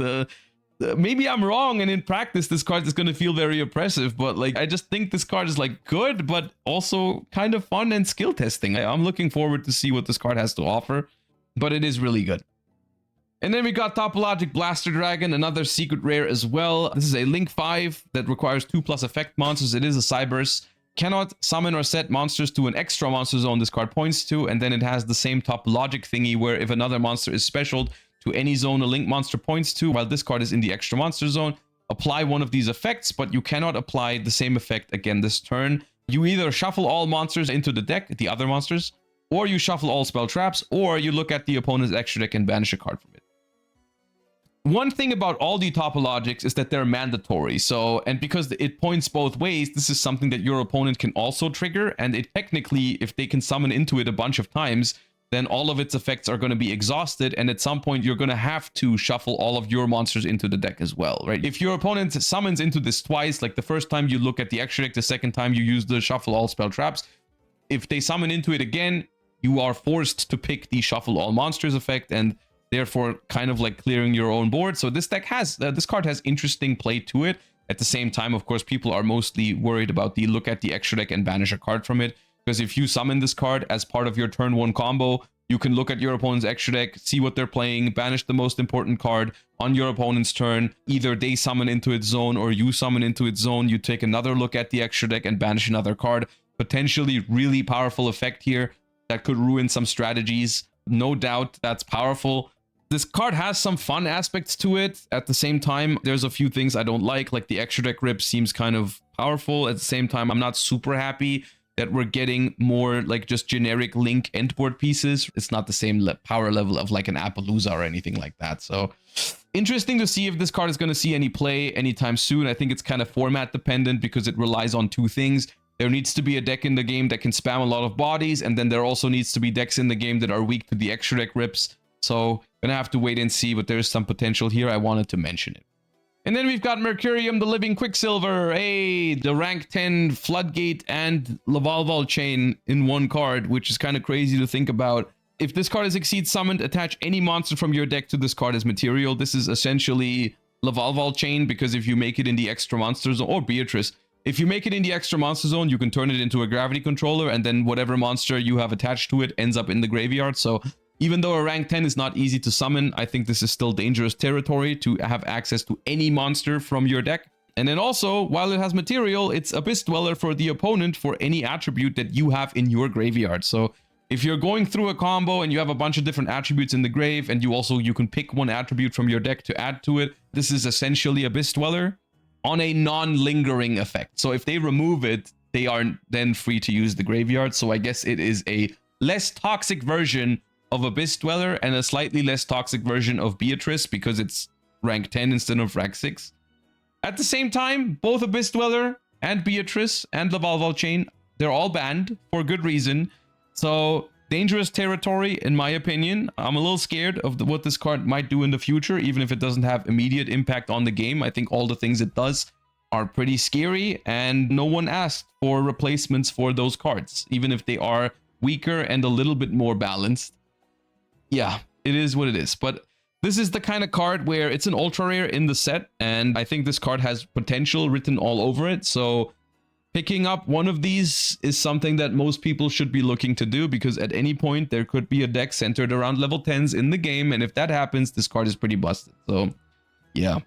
maybe I'm wrong, and in practice, this card is going to feel very oppressive, but like, I just think this card is like good, but also kind of fun and skill testing. I'm looking forward to see what this card has to offer, but it is really good. And then we got Topologic Blaster Dragon, another secret rare as well. This is a Link 5 that requires 2+ effect monsters. It is a Cyberse. Cannot summon or set monsters to an extra monster zone this card points to, and then it has the same topologic thingy where if another monster is specialed to any zone a link monster points to while this card is in the extra monster zone, apply one of these effects, but you cannot apply the same effect again this turn. You either shuffle all monsters into the deck, the other monsters, or you shuffle all spell traps, or you look at the opponent's extra deck and banish a card from it. One thing about all the topologics is that they're mandatory. So, and because it points both ways, this is something that your opponent can also trigger. And it technically, if they can summon into it a bunch of times, then all of its effects are going to be exhausted. And at some point, you're going to have to shuffle all of your monsters into the deck as well, right? If your opponent summons into this twice, like the first time you look at the extra deck, the second time you use the shuffle all spell traps, if they summon into it again, you are forced to pick the shuffle all monsters effect, and therefore kind of like clearing your own board. So this deck has, this card has interesting play to it. At the same time, of course, people are mostly worried about the look at the extra deck and banish a card from it. Because if you summon this card as part of your turn 1 combo, you can look at your opponent's extra deck, see what they're playing, banish the most important card on your opponent's turn. Either they summon into its zone or you summon into its zone. You take another look at the extra deck and banish another card. Potentially really powerful effect here that could ruin some strategies. No doubt that's powerful. This card has some fun aspects to it. At the same time, there's a few things I don't like the extra deck rip seems kind of powerful. At the same time, I'm not super happy that we're getting more like just generic Link endboard pieces. It's not the same power level of like an Appaloosa or anything like that. So interesting to see if this card is going to see any play anytime soon. I think it's kind of format dependent because it relies on 2 things. There needs to be a deck in the game that can spam a lot of bodies, and then there also needs to be decks in the game that are weak to the extra deck rips. So gonna have to wait and see, but there's some potential here. I wanted to mention it. And then we've got Mercurium, the Living Quicksilver, the rank 10 Floodgate and Lavalval Chain in one card, which is kind of crazy to think about. If this card is Exceed summoned, attach any monster from your deck to this card as material. This is essentially Lavalval Chain, because if you make it in the extra monster zone, or Beatrice, if you make it in the extra monster zone, you can turn it into a gravity controller, and then whatever monster you have attached to it ends up in the graveyard. So even though a rank 10 is not easy to summon, I think this is still dangerous territory to have access to any monster from your deck. And then also, while it has material, it's Abyss Dweller for the opponent for any attribute that you have in your graveyard. So if you're going through a combo and you have a bunch of different attributes in the grave, and you can pick one attribute from your deck to add to it, this is essentially Abyss Dweller on a non-lingering effect. So if they remove it, they are then free to use the graveyard. So I guess it is a less toxic version of Abyss Dweller and a slightly less toxic version of Beatrice, because it's rank 10 instead of rank 6. At the same time, both Abyss Dweller and Beatrice and Lavalval Chain, They're all banned for good reason. So dangerous territory, in my opinion. I'm a little scared of what this card might do in the future, even if it doesn't have immediate impact on the game. I think all the things it does are pretty scary, and no one asked for replacements for those cards, even if they are weaker and a little bit more balanced. Yeah, it is what it is. But this is the kind of card where it's an ultra rare in the set, and I think this card has potential written all over it. So picking up one of these is something that most people should be looking to do, because at any point there could be a deck centered around level 10s in the game, and if that happens, this card is pretty busted. So yeah,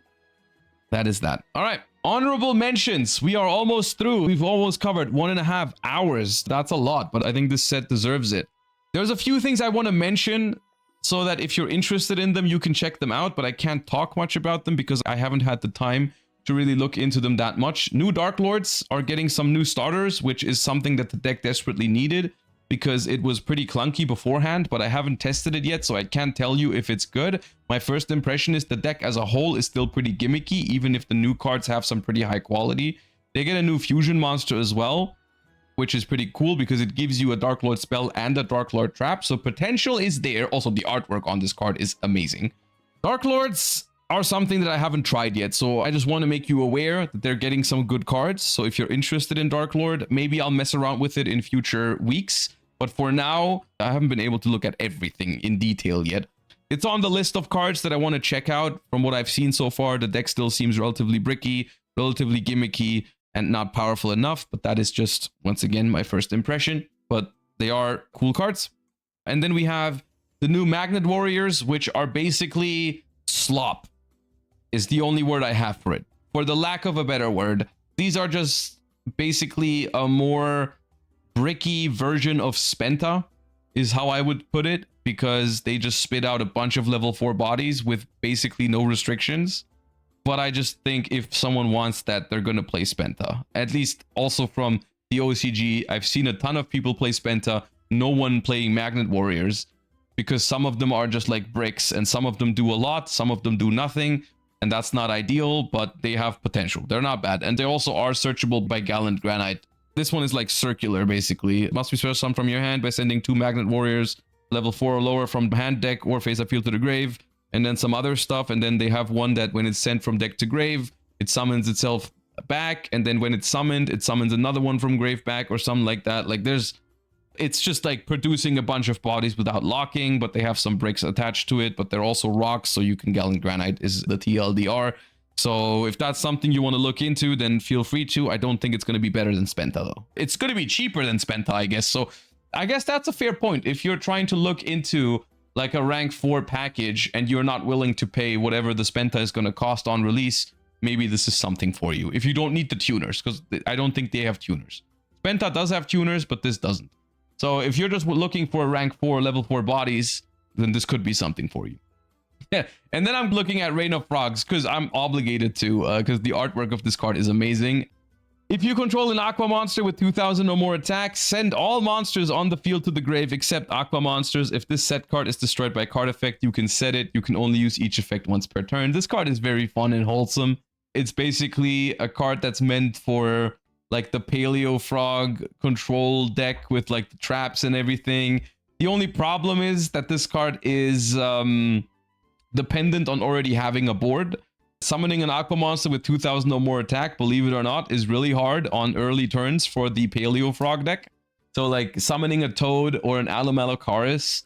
that is that. All right, honorable mentions. We are almost through. We've almost covered 1.5 hours. That's a lot, but I think this set deserves it. There's a few things I want to mention so that if you're interested in them, you can check them out, but I can't talk much about them because I haven't had the time to really look into them that much. New Dark Lords are getting some new starters, which is something that the deck desperately needed because it was pretty clunky beforehand, but I haven't tested it yet, so I can't tell you if it's good. My first impression is the deck as a whole is still pretty gimmicky, even if the new cards have some pretty high quality. They get a new fusion monster as well, which is pretty cool because it gives you a Dark Lord spell and a Dark Lord trap, so potential is there. Also, the artwork on this card is amazing. Dark Lords are something that I haven't tried yet, so I just want to make you aware that they're getting some good cards. So if you're interested in Dark Lord, maybe I'll mess around with it in future weeks, but for now, I haven't been able to look at everything in detail yet. It's on the list of cards that I want to check out. From what I've seen so far, the deck still seems relatively bricky, relatively gimmicky, and not powerful enough, but that is just, once again, my first impression. But they are cool cards. And then we have the new Magnet Warriors, which are basically slop, is the only word I have for it. For the lack of a better word, these are just basically a more bricky version of Spenta, is how I would put it, because they just spit out a bunch of level 4 bodies with basically no restrictions. But I just think if someone wants that, they're going to play Spenta. At least also from the OCG, I've seen a ton of people play Spenta, no one playing Magnet Warriors, because some of them are just like bricks, and some of them do a lot, some of them do nothing, and that's not ideal, but they have potential. They're not bad, and they also are searchable by Gallant Granite. This one is like circular, basically. It must be special from your hand by sending 2 Magnet Warriors, level 4 or lower, from hand deck or face up field to the grave, and then some other stuff. And then they have one that when it's sent from deck to grave, it summons itself back, and then when it's summoned, it summons another one from grave back or something like that. Like it's just like producing a bunch of bodies without locking, but they have some bricks attached to it, but they're also rocks, so you can Gallant Granite is the TLDR. So if that's something you want to look into, then feel free to. I don't think it's going to be better than Spenta, though. It's going to be cheaper than Spenta, I guess. So I guess that's a fair point. If you're trying to look into like a rank 4 package and you're not willing to pay whatever the Spenta is going to cost on release, maybe this is something for you. If you don't need the tuners, because I don't think they have tuners. Spenta does have tuners, but this doesn't. So if you're just looking for rank 4, level 4 bodies, then this could be something for you. Yeah, and then I'm looking at Reign of Frogs because I'm obligated to, because the artwork of this card is amazing. If you control an Aqua monster with 2,000 or more attacks, send all monsters on the field to the grave except Aqua monsters. If this set card is destroyed by card effect, you can set it. You can only use each effect once per turn. This card is very fun and wholesome. It's basically a card that's meant for like the Paleo Frog control deck with like the traps and everything. The only problem is that this card is dependent on already having a board. Summoning an Aqua monster with 2,000 or more attack, believe it or not, is really hard on early turns for the Paleo Frog deck. So like summoning a Toad or an Alomalocaris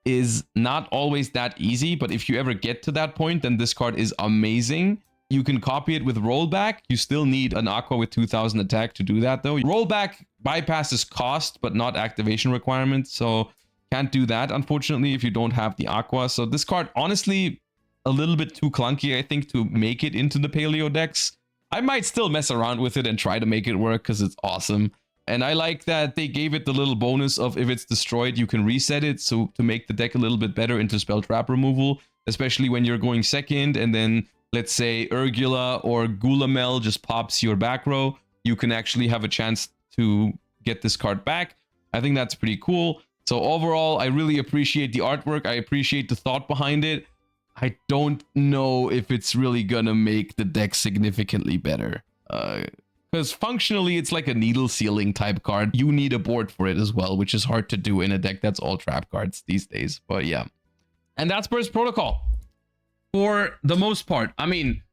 is not always that easy, but if you ever get to that point, then this card is amazing. You can copy it with rollback. You still need an Aqua with 2,000 attack to do that though. Rollback bypasses cost, but not activation requirements. So can't do that, unfortunately, if you don't have the Aqua. So this card, honestly, a little bit too clunky, I think, to make it into the Paleo decks. I might still mess around with it and try to make it work because it's awesome. And I like that they gave it the little bonus of if it's destroyed, you can reset it. So to make the deck a little bit better into spell trap removal, especially when you're going second and then let's say Urgula or Gulamel just pops your back row, you can actually have a chance to get this card back. I think that's pretty cool. So overall, I really appreciate the artwork. I appreciate the thought behind it. I don't know if it's really gonna make the deck significantly better. Because because functionally it's like a needle sealing type card. You need a board for it as well, which is hard to do in a deck that's all trap cards these days. But yeah, and that's Burst Protocol for the most part. I mean,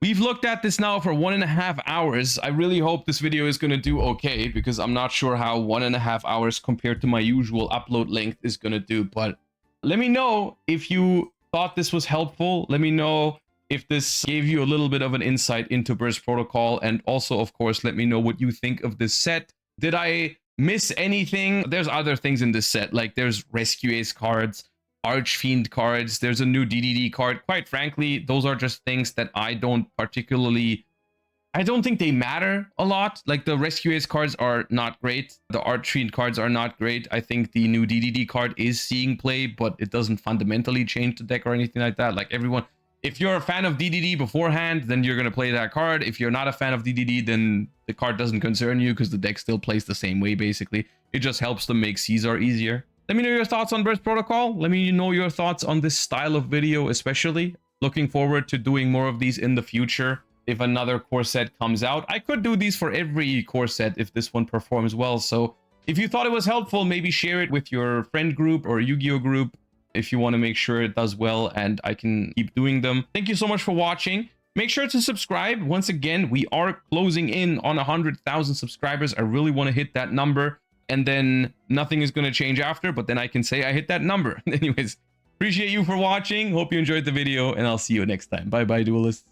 we've looked at this now for 1.5 hours. I really hope this video is going to do okay, because I'm not sure how 1.5 hours compared to my usual upload length is going to do. But let me know if you thought this was helpful. Let me know if this gave you a little bit of an insight into Burst Protocol. And also, of course, let me know what you think of this set. Did I miss anything? There's other things in this set, like there's Rescue Ace cards, Archfiend cards, there's a new DDD card. Quite frankly, those are just things that I don't think they matter a lot. Like the Rescue Ace cards are not great. The Archfiend cards are not great. I think the new DDD card is seeing play, but it doesn't fundamentally change the deck or anything like that. Like everyone, if you're a fan of DDD beforehand, then you're going to play that card. If you're not a fan of DDD, then the card doesn't concern you because the deck still plays the same way, basically. It just helps them make Caesar easier. Let me know your thoughts on Burst Protocol. Let me know your thoughts on this style of video, especially. Looking forward to doing more of these in the future. If another core set comes out, I could do these for every core set if this one performs well. So if you thought it was helpful, maybe share it with your friend group or Yu-Gi-Oh group if you want to make sure it does well and I can keep doing them. Thank you so much for watching. Make sure to subscribe. Once again, we are closing in on 100,000 subscribers. I really want to hit that number, and then nothing is going to change after, but then I can say I hit that number. Anyways, appreciate you for watching. Hope you enjoyed the video, and I'll see you next time. Bye bye, duelists.